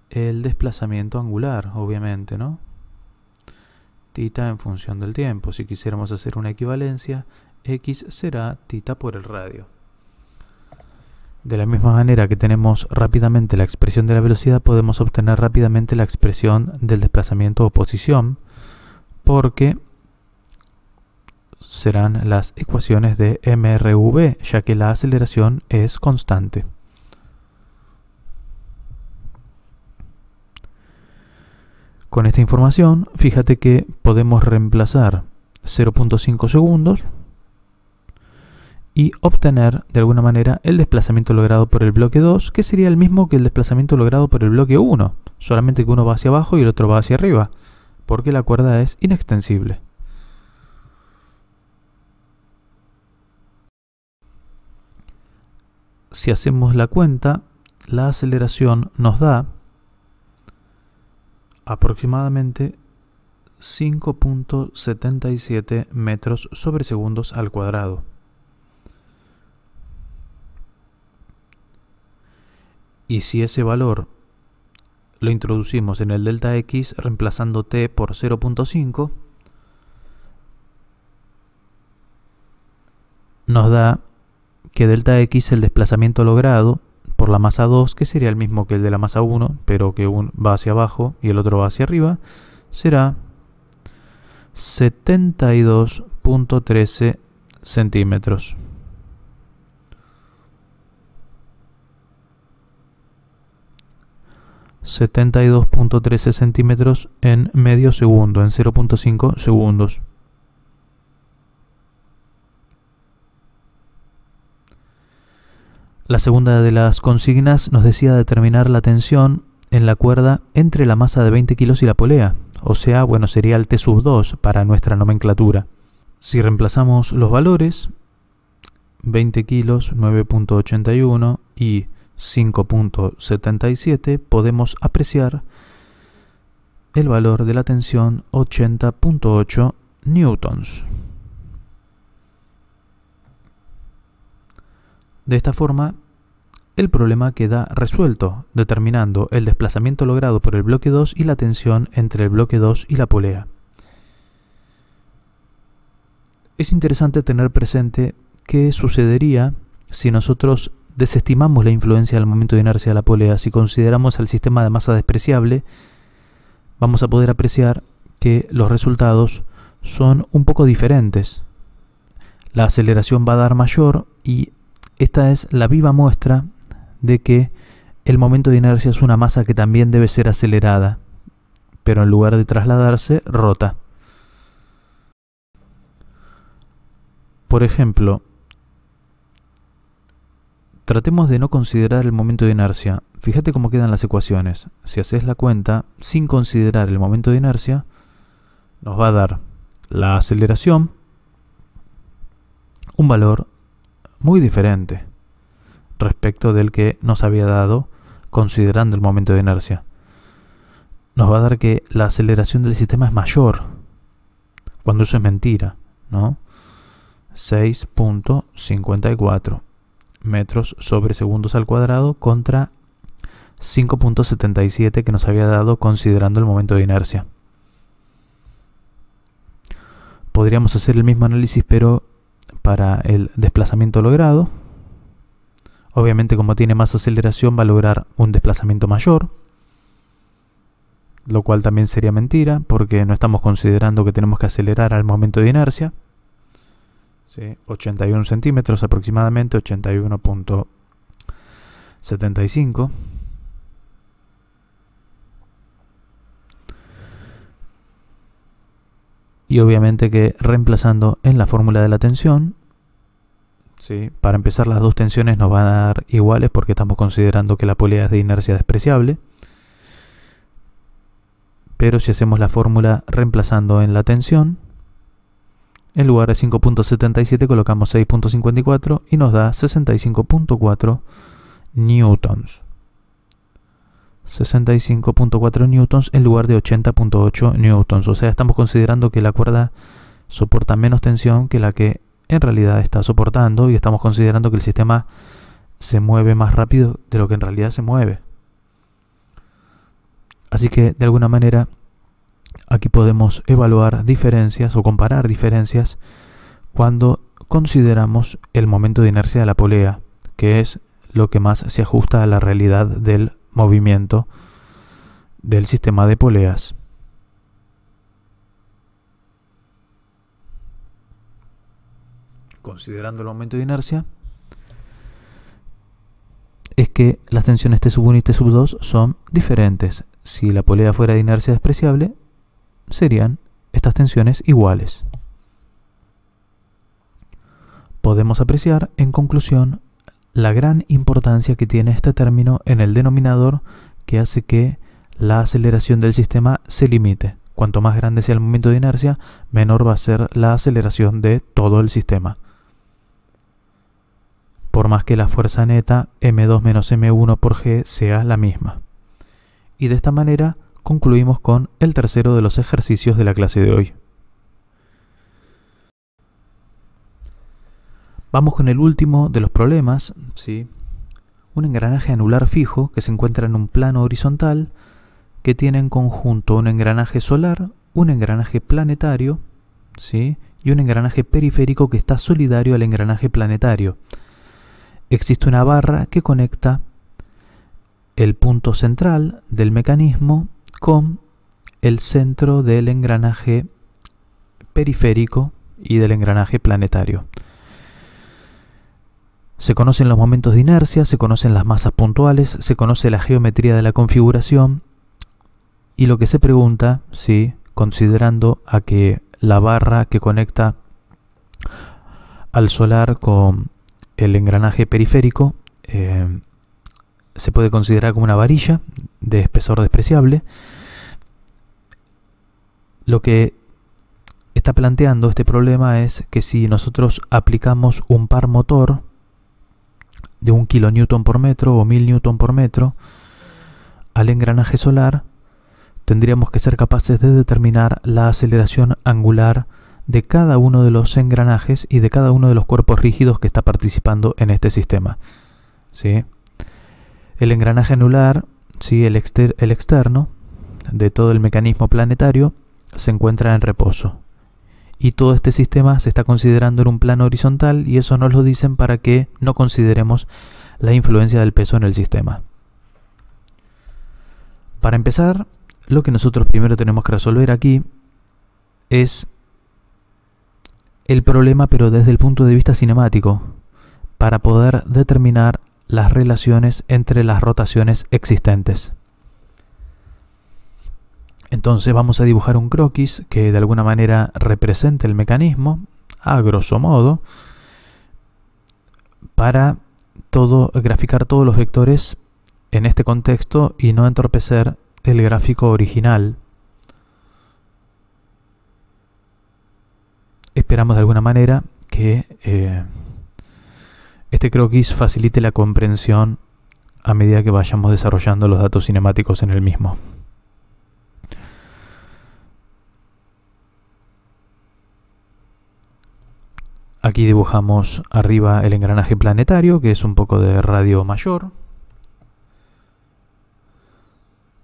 el desplazamiento angular, obviamente, ¿no? Θ en función del tiempo. Si quisiéramos hacer una equivalencia, X será θ por el radio. De la misma manera que tenemos rápidamente la expresión de la velocidad, podemos obtener rápidamente la expresión del desplazamiento o posición, porque serán las ecuaciones de MRV, ya que la aceleración es constante. Con esta información, fíjate que podemos reemplazar 0.5 segundos y obtener de alguna manera el desplazamiento logrado por el bloque 2, que sería el mismo que el desplazamiento logrado por el bloque 1, solamente que uno va hacia abajo y el otro va hacia arriba, porque la cuerda es inextensible. Si hacemos la cuenta, la aceleración nos da aproximadamente 5.77 metros sobre segundos al cuadrado. Y si ese valor lo introducimos en el delta X reemplazando t por 0.5, nos da que delta X, el desplazamiento logrado por la masa 2, que sería el mismo que el de la masa 1, pero que uno va hacia abajo y el otro va hacia arriba, será 72.13 centímetros. .13 centímetros en medio segundo, en 0.5 segundos. La segunda de las consignas nos decía determinar la tensión en la cuerda entre la masa de 20 kilos y la polea, o sea, bueno, sería el T sub 2 para nuestra nomenclatura. Si reemplazamos los valores, 20 kilos, 9.81 y 5.77, podemos apreciar el valor de la tensión 80.8 newtons. De esta forma, el problema queda resuelto, determinando el desplazamiento logrado por el bloque 2 y la tensión entre el bloque 2 y la polea. Es interesante tener presente qué sucedería si nosotros desestimamos la influencia del momento de inercia de la polea. Si consideramos el sistema de masa despreciable, vamos a poder apreciar que los resultados son un poco diferentes. la aceleración va a dar mayor, y esta es la viva muestra de que el momento de inercia es una masa que también debe ser acelerada, pero en lugar de trasladarse, rota. Por ejemplo, tratemos de no considerar el momento de inercia. Fíjate cómo quedan las ecuaciones. Si haces la cuenta sin considerar el momento de inercia, nos va a dar la aceleración, un valor muy diferente respecto del que nos había dado considerando el momento de inercia. Nos va a dar que la aceleración del sistema es mayor, cuando eso es mentira, ¿no? 6.54 metros sobre segundos al cuadrado contra 5.77 que nos había dado considerando el momento de inercia. Podríamos hacer el mismo análisis, pero para el desplazamiento logrado. Obviamente, como tiene más aceleración, va a lograr un desplazamiento mayor, lo cual también sería mentira, porque no estamos considerando que tenemos que acelerar al momento de inercia. ¿Sí? 81 centímetros aproximadamente, 81.75. Y obviamente que reemplazando en la fórmula de la tensión, ¿sí? Para empezar, las dos tensiones nos van a dar iguales porque estamos considerando que la polea es de inercia despreciable. Pero si hacemos la fórmula reemplazando en la tensión, en lugar de 5.77 colocamos 6.54 y nos da 65.4 newtons. 65.4 newtons en lugar de 80.8 newtons. O sea, estamos considerando que la cuerda soporta menos tensión que la que en realidad está soportando, y estamos considerando que el sistema se mueve más rápido de lo que en realidad se mueve. Así que de alguna manera aquí podemos evaluar diferencias o comparar diferencias cuando consideramos el momento de inercia de la polea, que es lo que más se ajusta a la realidad del movimiento del sistema de poleas. Considerando el momento de inercia, es que las tensiones T sub 1 y T sub 2 son diferentes. Si la polea fuera de inercia despreciable, serían estas tensiones iguales. Podemos apreciar, en conclusión, la gran importancia que tiene este término en el denominador, que hace que la aceleración del sistema se limite. Cuanto más grande sea el momento de inercia, menor va a ser la aceleración de todo el sistema. Por más que la fuerza neta m2 menos m1 por g sea la misma. Y de esta manera concluimos con el tercero de los ejercicios de la clase de hoy. Vamos con el último de los problemas, ¿sí? Un engranaje anular fijo que se encuentra en un plano horizontal, que tiene en conjunto un engranaje solar, un engranaje planetario, ¿sí? Y un engranaje periférico que está solidario al engranaje planetario. Existe una barra que conecta el punto central del mecanismo con el centro del engranaje periférico y del engranaje planetario. Se conocen los momentos de inercia, se conocen las masas puntuales, se conoce la geometría de la configuración, y lo que se pregunta, ¿sí? Considerando a que la barra que conecta al solar con el engranaje periférico se puede considerar como una varilla de espesor despreciable, lo que está planteando este problema es que si nosotros aplicamos un par motor de 1 kN por metro o 1000 Nm por metro al engranaje solar, tendríamos que ser capaces de determinar la aceleración angular de cada uno de los engranajes y de cada uno de los cuerpos rígidos que está participando en este sistema, ¿sí? El engranaje anular, ¿sí? el externo de todo el mecanismo planetario, se encuentra en reposo. Y todo este sistema se está considerando en un plano horizontal, y eso nos lo dicen para que no consideremos la influencia del peso en el sistema. Para empezar, lo que nosotros primero tenemos que resolver aquí es el problema, pero desde el punto de vista cinemático, para poder determinar las relaciones entre las rotaciones existentes. Entonces vamos a dibujar un croquis que de alguna manera represente el mecanismo, a grosso modo, para graficar todos los vectores en este contexto y no entorpecer el gráfico original. Esperamos de alguna manera que este croquis facilite la comprensión a medida que vayamos desarrollando los datos cinemáticos en el mismo. Aquí dibujamos arriba el engranaje planetario, que es un poco de radio mayor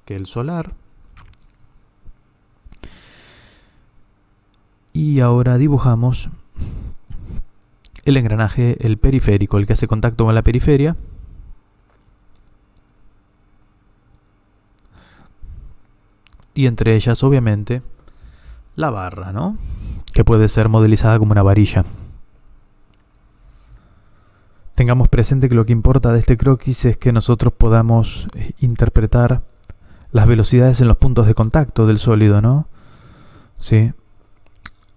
que el solar. Y ahora dibujamos el engranaje, el periférico, el que hace contacto con la periferia. Y entre ellas, obviamente, la barra, ¿no? Que puede ser modelizada como una varilla. Tengamos presente que lo que importa de este croquis es que nosotros podamos interpretar las velocidades en los puntos de contacto del sólido, ¿no? Sí.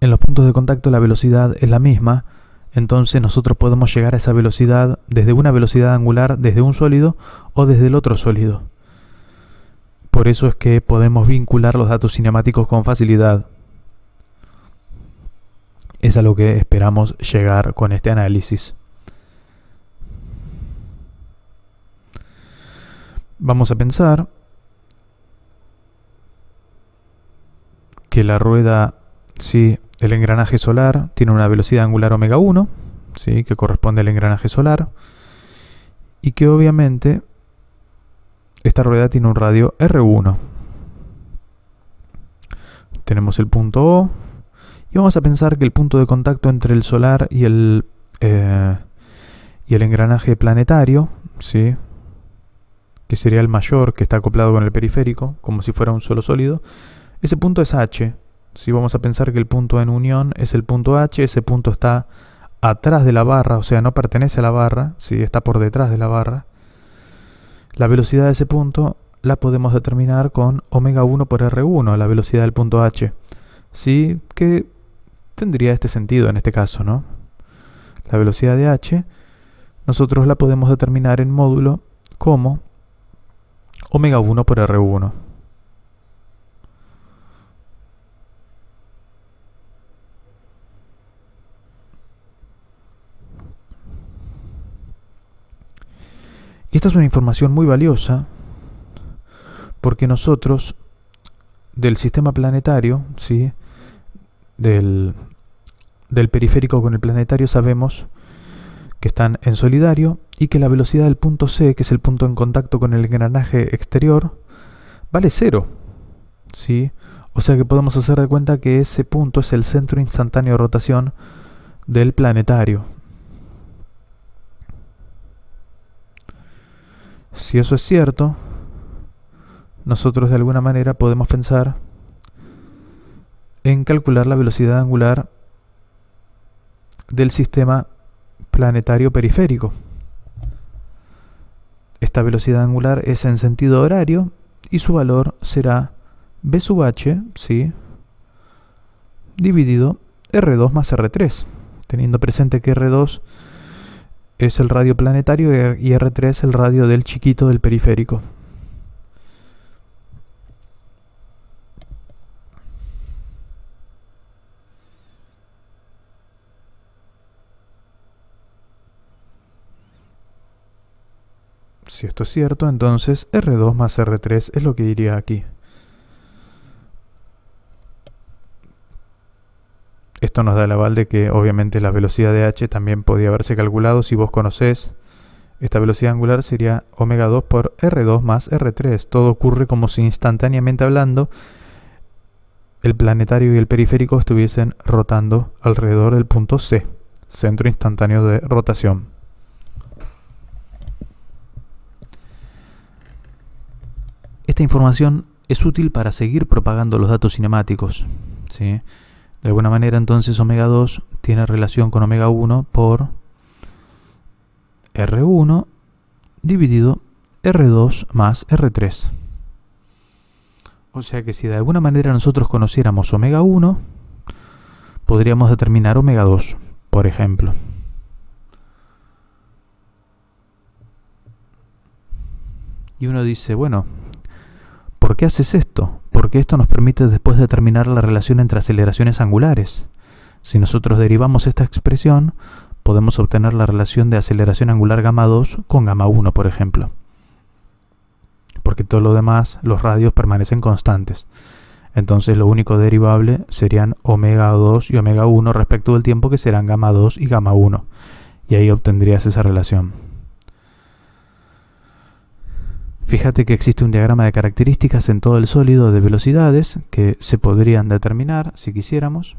En los puntos de contacto la velocidad es la misma, entonces nosotros podemos llegar a esa velocidad desde una velocidad angular, desde un sólido o desde el otro sólido. Por eso es que podemos vincular los datos cinemáticos con facilidad. Es a lo que esperamos llegar con este análisis. Vamos a pensar que la rueda, sí, el engranaje solar tiene una velocidad angular omega 1, sí, que corresponde al engranaje solar, y que obviamente esta rueda tiene un radio R1. Tenemos el punto O, y vamos a pensar que el punto de contacto entre el solar y el engranaje planetario, sí, que sería el mayor, que está acoplado con el periférico, como si fuera un solo sólido, ese punto es H. Si vamos a pensar que el punto en unión es el punto H, ese punto está atrás de la barra, o sea, no pertenece a la barra, ¿sí? Está por detrás de la barra. La velocidad de ese punto la podemos determinar con omega 1 por R1, la velocidad del punto H. Sí, que tendría este sentido en este caso, ¿no? La velocidad de H nosotros la podemos determinar en módulo como omega 1 por R1. Y esta es una información muy valiosa porque nosotros del sistema planetario, ¿sí? del periférico con el planetario, sabemos que están en solidario y que la velocidad del punto C, que es el punto en contacto con el engranaje exterior, vale 0. ¿Sí? O sea que podemos hacer de cuenta que ese punto es el centro instantáneo de rotación del planetario. Si eso es cierto, nosotros de alguna manera podemos pensar en calcular la velocidad angular del sistema planetario periférico. Esta velocidad angular es en sentido horario y su valor será B sub h, ¿sí?, dividido R2 más R3, teniendo presente que R2 es el radio planetario y R3 el radio del chiquito del periférico. Si esto es cierto, entonces R2 más R3 es lo que diría aquí. Esto nos da el aval de que obviamente la velocidad de h también podía haberse calculado. Si vos conocés esta velocidad angular, sería omega 2 por R2 más R3. Todo ocurre como si instantáneamente hablando el planetario y el periférico estuviesen rotando alrededor del punto C, centro instantáneo de rotación. Esta información es útil para seguir propagando los datos cinemáticos, ¿sí? De alguna manera entonces omega 2 tiene tiene relación con omega 1 por R1 dividido R2 más R3. O sea que si de alguna manera nosotros conociéramos omega 1, podríamos determinar omega 2, por ejemplo. Y uno dice, bueno, ¿por qué haces esto? Porque esto nos permite después determinar la relación entre aceleraciones angulares. Si nosotros derivamos esta expresión, podemos obtener la relación de aceleración angular gamma 2 con gamma 1, por ejemplo. Porque todo lo demás, los radios permanecen constantes. Entonces lo único derivable serían omega 2 y omega 1 respecto del tiempo, que serán gamma 2 y gamma 1. Y ahí obtendrías esa relación. Fíjate que existe un diagrama de características en todo el sólido de velocidades que se podrían determinar si quisiéramos.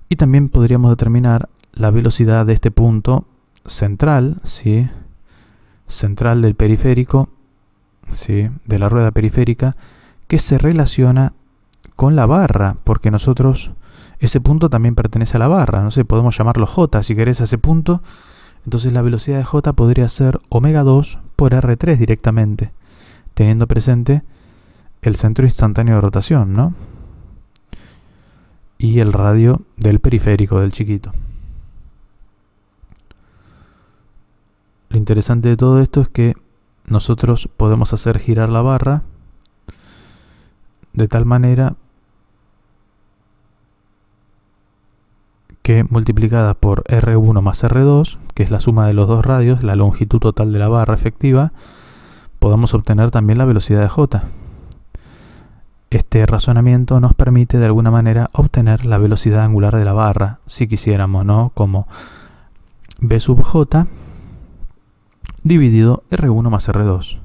Y también podríamos determinar la velocidad de este punto central, ¿sí? Central del periférico, ¿sí? De la rueda periférica, que se relaciona con la barra, porque nosotros, ese punto también pertenece a la barra, no sé, podemos llamarlo J si querés a ese punto. Entonces la velocidad de J podría ser omega 2 por R3 directamente, teniendo presente el centro instantáneo de rotación, ¿no? Y el radio del periférico, del chiquito. Lo interesante de todo esto es que nosotros podemos hacer girar la barra de tal manera que multiplicada por R1 más R2, que es la suma de los dos radios, la longitud total de la barra efectiva, podamos obtener también la velocidad de J. Este razonamiento nos permite de alguna manera obtener la velocidad angular de la barra, si quisiéramos, ¿no? Como B sub J dividido R1 más R2.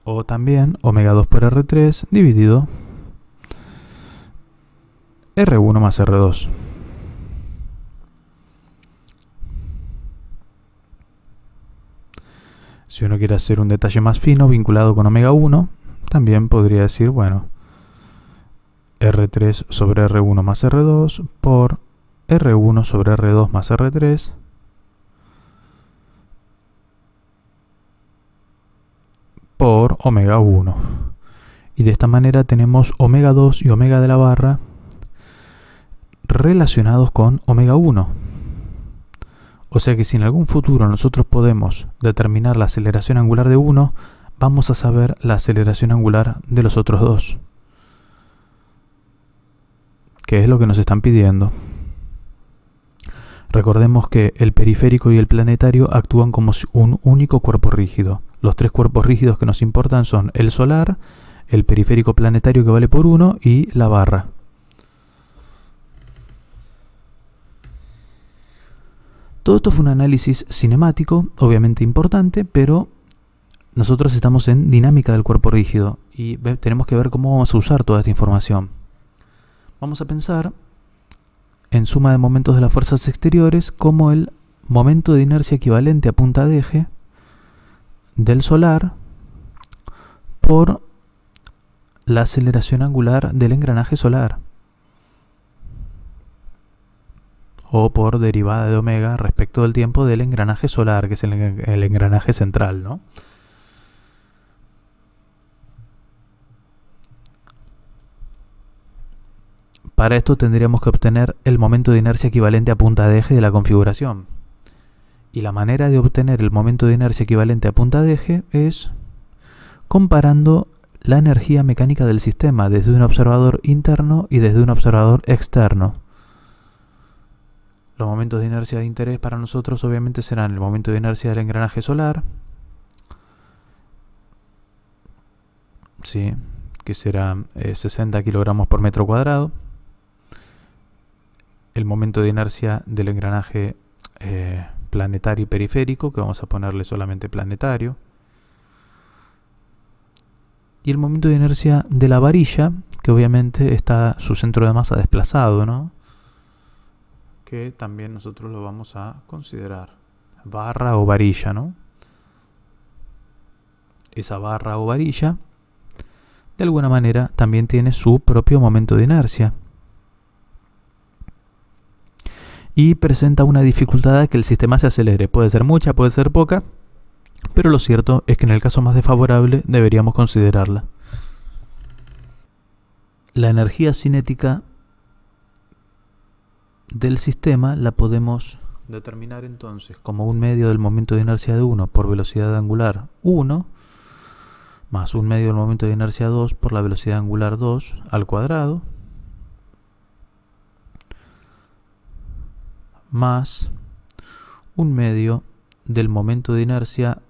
O también omega 2 por R3 dividido R1 más R2. Si uno quiere hacer un detalle más fino vinculado con omega 1, también podría decir, bueno, R3 sobre R1 más R2 por R1 sobre R2 más R3 por omega 1. Y de esta manera tenemos omega 2 y omega de la barra relacionados con omega 1. O sea que si en algún futuro nosotros podemos determinar la aceleración angular de uno, vamos a saber la aceleración angular de los otros dos, que es lo que nos están pidiendo. Recordemos que el periférico y el planetario actúan como un único cuerpo rígido. Los tres cuerpos rígidos que nos importan son el solar, el periférico planetario que vale por 1 y la barra. Todo esto fue un análisis cinemático, obviamente importante, pero nosotros estamos en dinámica del cuerpo rígido y tenemos que ver cómo vamos a usar toda esta información. Vamos a pensar en suma de momentos de las fuerzas exteriores como el momento de inercia equivalente a punta de eje del solar por la aceleración angular del engranaje solar, o por derivada de omega respecto del tiempo del engranaje solar, que es el engranaje central, ¿no? Para esto tendríamos que obtener el momento de inercia equivalente a punta de eje de la configuración. Y la manera de obtener el momento de inercia equivalente a punta de eje es comparando la energía mecánica del sistema desde un observador interno y desde un observador externo. Los momentos de inercia de interés para nosotros obviamente serán el momento de inercia del engranaje solar, ¿sí? Que será 60 kilogramos por metro cuadrado. El momento de inercia del engranaje planetario y periférico, que vamos a ponerle solamente planetario. Y el momento de inercia de la varilla, que obviamente está su centro de masa desplazado, ¿no? Que también nosotros lo vamos a considerar barra o varilla, ¿no? Esa barra o varilla de alguna manera también tiene su propio momento de inercia. Y presenta una dificultad de que el sistema se acelere. Puede ser mucha, puede ser poca, pero lo cierto es que en el caso más desfavorable deberíamos considerarla. La energía cinética del sistema la podemos determinar entonces como un medio del momento de inercia de 1 por velocidad angular 1 más un medio del momento de inercia 2 por la velocidad angular 2 al cuadrado más un medio del momento de inercia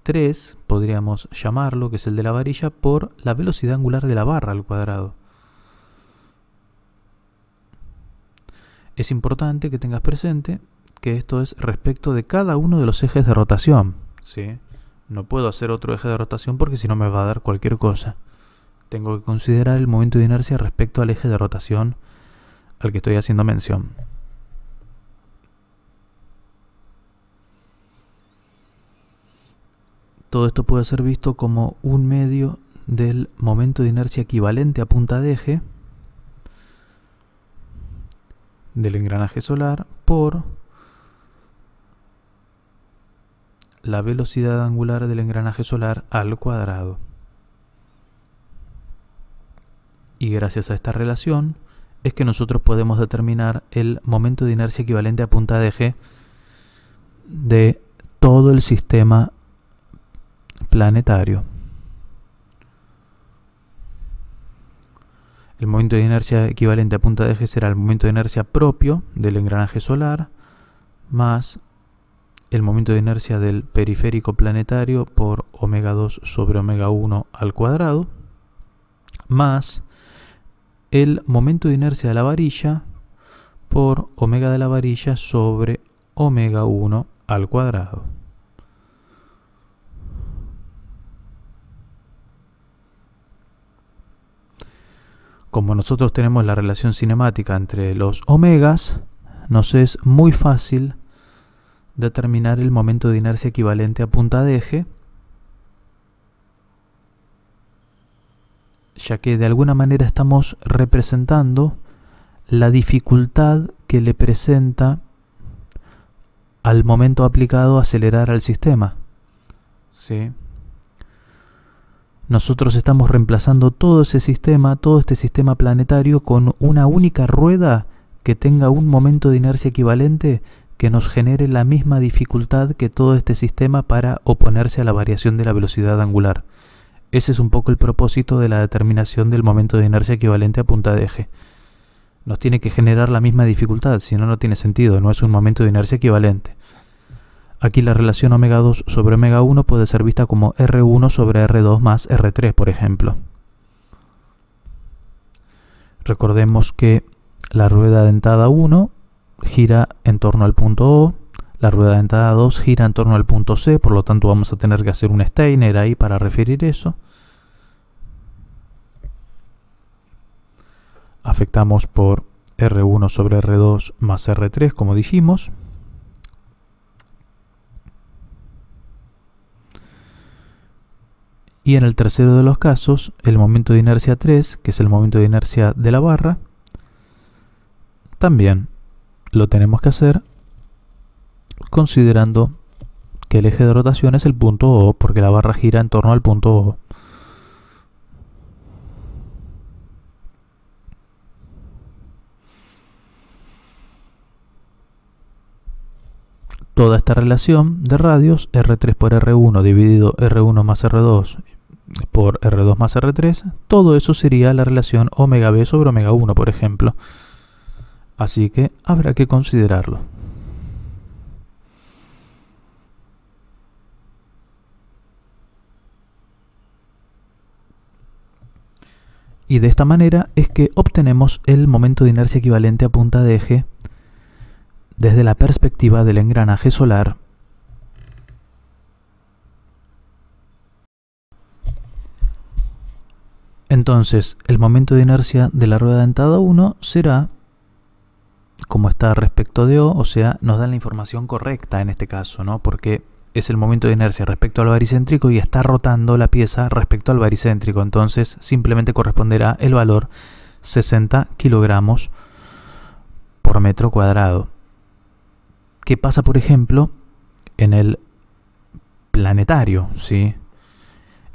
3, podríamos llamarlo, que es el de la varilla, por la velocidad angular de la barra al cuadrado. Es importante que tengas presente que esto es respecto de cada uno de los ejes de rotación, ¿sí? No puedo hacer otro eje de rotación porque si no me va a dar cualquier cosa. Tengo que considerar el momento de inercia respecto al eje de rotación al que estoy haciendo mención. Todo esto puede ser visto como un medio del momento de inercia equivalente a punta de eje del engranaje solar por la velocidad angular del engranaje solar al cuadrado. Y gracias a esta relación es que nosotros podemos determinar el momento de inercia equivalente a punta de eje de todo el sistema planetario. El momento de inercia equivalente a punta de eje será el momento de inercia propio del engranaje solar más el momento de inercia del periférico planetario por omega 2 sobre omega 1 al cuadrado más el momento de inercia de la varilla por omega de la varilla sobre omega 1 al cuadrado. Como nosotros tenemos la relación cinemática entre los omegas, nos es muy fácil determinar el momento de inercia equivalente a punta de eje, ya que de alguna manera estamos representando la dificultad que le presenta al momento aplicado acelerar al sistema, ¿sí? Nosotros estamos reemplazando todo ese sistema, todo este sistema planetario con una única rueda que tenga un momento de inercia equivalente que nos genere la misma dificultad que todo este sistema para oponerse a la variación de la velocidad angular. Ese es un poco el propósito de la determinación del momento de inercia equivalente a punta de eje. Nos tiene que generar la misma dificultad, si no, no tiene sentido, no es un momento de inercia equivalente. Aquí la relación omega 2 sobre omega 1 puede ser vista como R1 sobre R2 más R3, por ejemplo. Recordemos que la rueda dentada 1 gira en torno al punto O, la rueda dentada 2 gira en torno al punto C, por lo tanto vamos a tener que hacer un Steiner ahí para referir eso. Afectamos por R1 sobre R2 más R3, como dijimos. Y en el tercero de los casos, el momento de inercia 3, que es el momento de inercia de la barra, también lo tenemos que hacer considerando que el eje de rotación es el punto O, porque la barra gira en torno al punto O. Toda esta relación de radios, R3 por R1 dividido R1 más R2 por R2 más R3, todo eso sería la relación omega B sobre omega 1, por ejemplo. Así que habrá que considerarlo. Y de esta manera es que obtenemos el momento de inercia equivalente a punta de eje desde la perspectiva del engranaje solar. Entonces, el momento de inercia de la rueda dentada 1 será como está respecto de O, o sea, nos dan la información correcta en este caso, ¿no? Porque es el momento de inercia respecto al baricéntrico y está rotando la pieza respecto al baricéntrico. Entonces simplemente corresponderá el valor 60 kilogramos por metro cuadrado. ¿Qué pasa, por ejemplo, en el planetario? ¿Sí?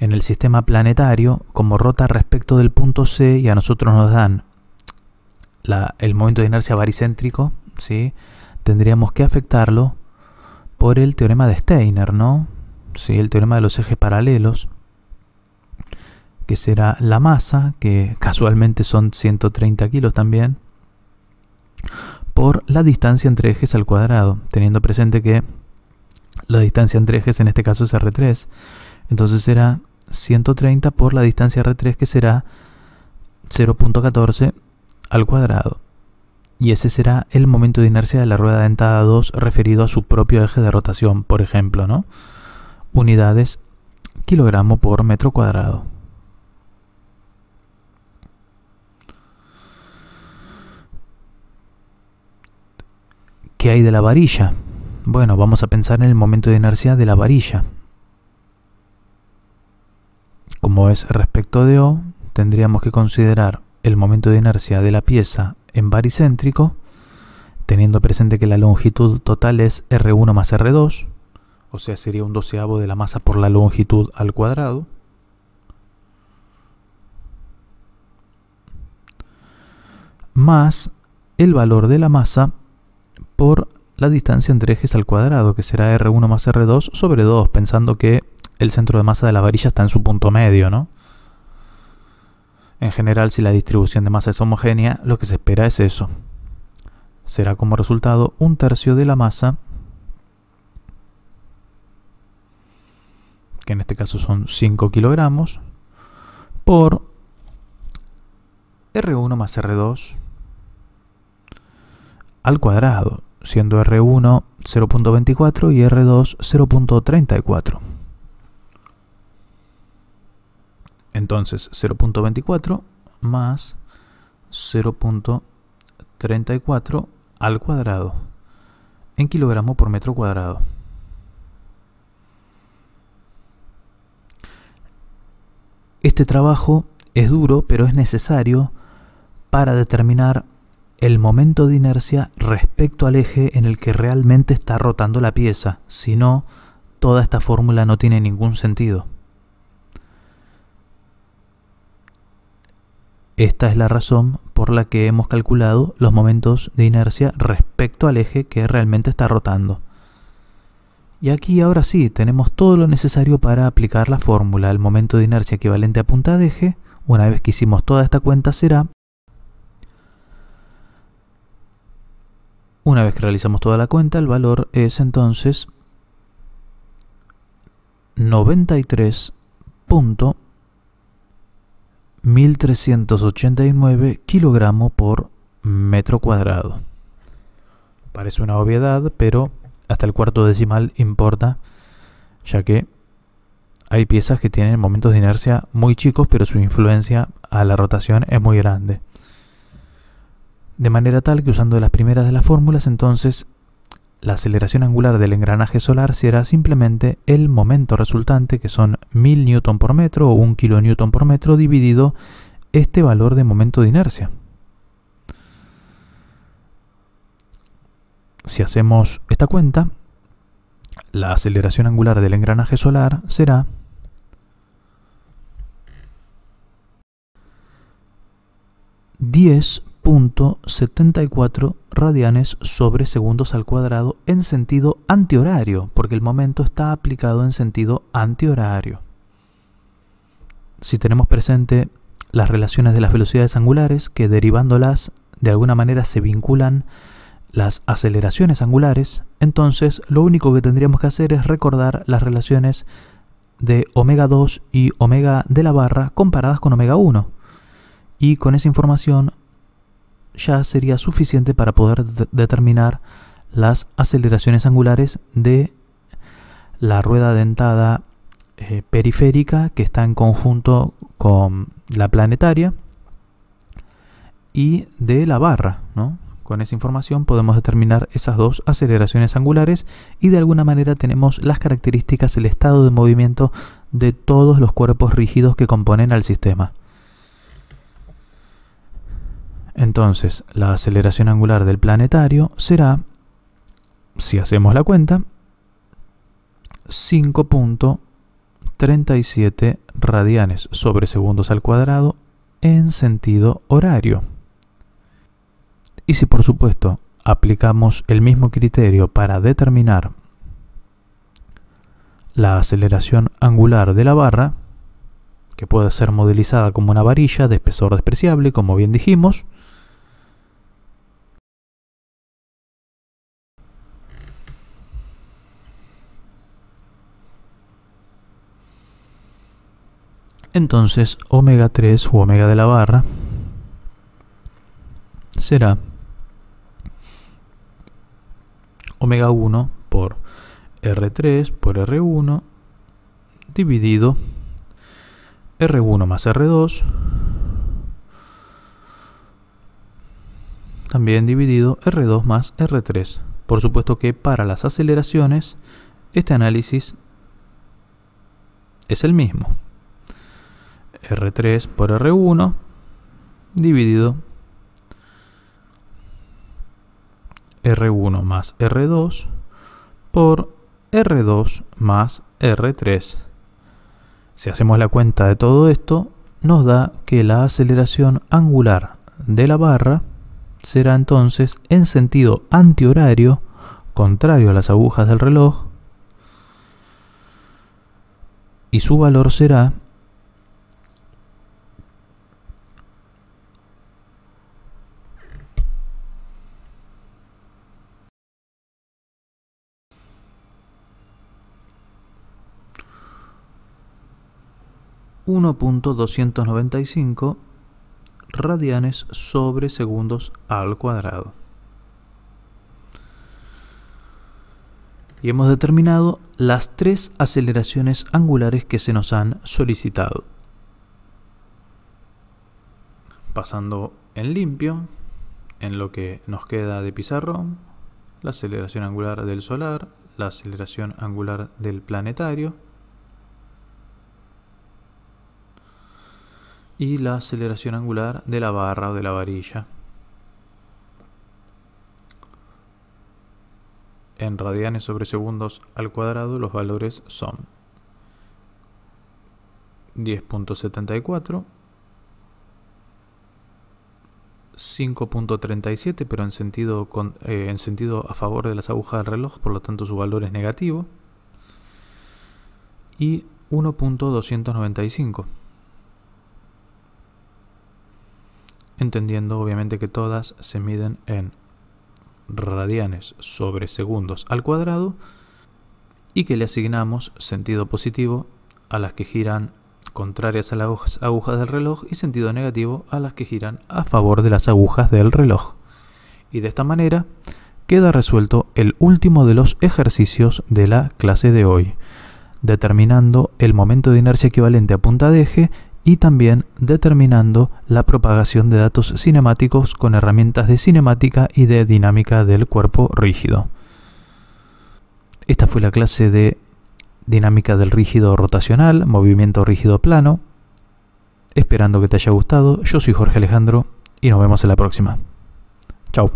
En el sistema planetario, como rota respecto del punto C y a nosotros nos dan el momento de inercia baricéntrico, ¿sí? Tendríamos que afectarlo por el teorema de Steiner, ¿no? Sí, el teorema de los ejes paralelos, que será la masa, que casualmente son 130 kilos también, por la distancia entre ejes al cuadrado, teniendo presente que la distancia entre ejes en este caso es R3. Entonces será 130 por la distancia R3, que será 0.14 al cuadrado. Y ese será el momento de inercia de la rueda dentada 2 referido a su propio eje de rotación, por ejemplo, ¿no? Unidades kilogramo por metro cuadrado. ¿Qué hay de la varilla? Bueno, vamos a pensar en el momento de inercia de la varilla. Como es respecto de O, tendríamos que considerar el momento de inercia de la pieza en baricéntrico, teniendo presente que la longitud total es R1 más R2, o sea, sería un doceavo de la masa por la longitud al cuadrado, más el valor de la masa por la distancia entre ejes al cuadrado, que será R1 más R2 sobre 2, pensando que el centro de masa de la varilla está en su punto medio, ¿no? En general, si la distribución de masa es homogénea, lo que se espera es eso. Será como resultado 1/3 de la masa, que en este caso son 5 kilogramos, por R1 más R2 al cuadrado, siendo R1 0.24 y R2 0.34. Entonces 0.24 más 0.34 al cuadrado en kilogramo por metro cuadrado. Este trabajo es duro, pero es necesario para determinar el momento de inercia respecto al eje en el que realmente está rotando la pieza. Si no, toda esta fórmula no tiene ningún sentido. Esta es la razón por la que hemos calculado los momentos de inercia respecto al eje que realmente está rotando. Y aquí ahora sí, tenemos todo lo necesario para aplicar la fórmula. El momento de inercia equivalente a punta de eje, una vez que hicimos toda esta cuenta, será, una vez que realizamos toda la cuenta, el valor es entonces 93.1389 kilogramos por metro cuadrado. Parece una obviedad, pero hasta el cuarto decimal importa, ya que hay piezas que tienen momentos de inercia muy chicos, pero su influencia a la rotación es muy grande. De manera tal que, usando las primeras de las fórmulas, entonces la aceleración angular del engranaje solar será simplemente el momento resultante, que son 1000 newton por metro o 1 kilonewton por metro, dividido este valor de momento de inercia. Si hacemos esta cuenta, la aceleración angular del engranaje solar será 10.74 radianes sobre segundos al cuadrado en sentido antihorario, porque el momento está aplicado en sentido antihorario. Si tenemos presente las relaciones de las velocidades angulares, que derivándolas de alguna manera se vinculan las aceleraciones angulares, entonces lo único que tendríamos que hacer es recordar las relaciones de omega 2 y omega de la barra comparadas con omega 1. Y con esa información ya sería suficiente para poder determinar las aceleraciones angulares de la rueda dentada periférica, que está en conjunto con la planetaria, y de la barra, ¿no?, Con esa información podemos determinar esas dos aceleraciones angulares y de alguna manera tenemos las características, el estado de movimiento de todos los cuerpos rígidos que componen al sistema. Entonces, la aceleración angular del planetario será, si hacemos la cuenta, 5.37 radianes sobre segundos al cuadrado en sentido horario. Y si por supuesto aplicamos el mismo criterio para determinar la aceleración angular de la barra, que puede ser modelizada como una varilla de espesor despreciable, como bien dijimos, entonces omega 3 u omega de la barra será omega 1 por R3 por R1 dividido R1 más R2 también dividido R2 más R3. Por supuesto que para las aceleraciones este análisis es el mismo. R3 por R1 dividido R1 más R2 por R2 más R3. Si hacemos la cuenta de todo esto, nos da que la aceleración angular de la barra será entonces en sentido antihorario, contrario a las agujas del reloj, y su valor será 1.295 radianes sobre segundos al cuadrado. Y hemos determinado las tres aceleraciones angulares que se nos han solicitado. Pasando en limpio, en lo que nos queda de pizarrón, la aceleración angular del solar, la aceleración angular del planetario y la aceleración angular de la barra o de la varilla. En radianes sobre segundos al cuadrado los valores son 10.74, 5.37, pero en sentido a favor de las agujas del reloj, por lo tanto su valor es negativo, y 1.295. Entendiendo obviamente que todas se miden en radianes sobre segundos al cuadrado y que le asignamos sentido positivo a las que giran contrarias a las agujas del reloj y sentido negativo a las que giran a favor de las agujas del reloj. Y de esta manera queda resuelto el último de los ejercicios de la clase de hoy, determinando el momento de inercia equivalente a punta de eje y también determinando la propagación de datos cinemáticos con herramientas de cinemática y de dinámica del cuerpo rígido. Esta fue la clase de dinámica del rígido rotacional, movimiento rígido plano. Esperando que te haya gustado, yo soy Jorge Alejandro y nos vemos en la próxima. Chao.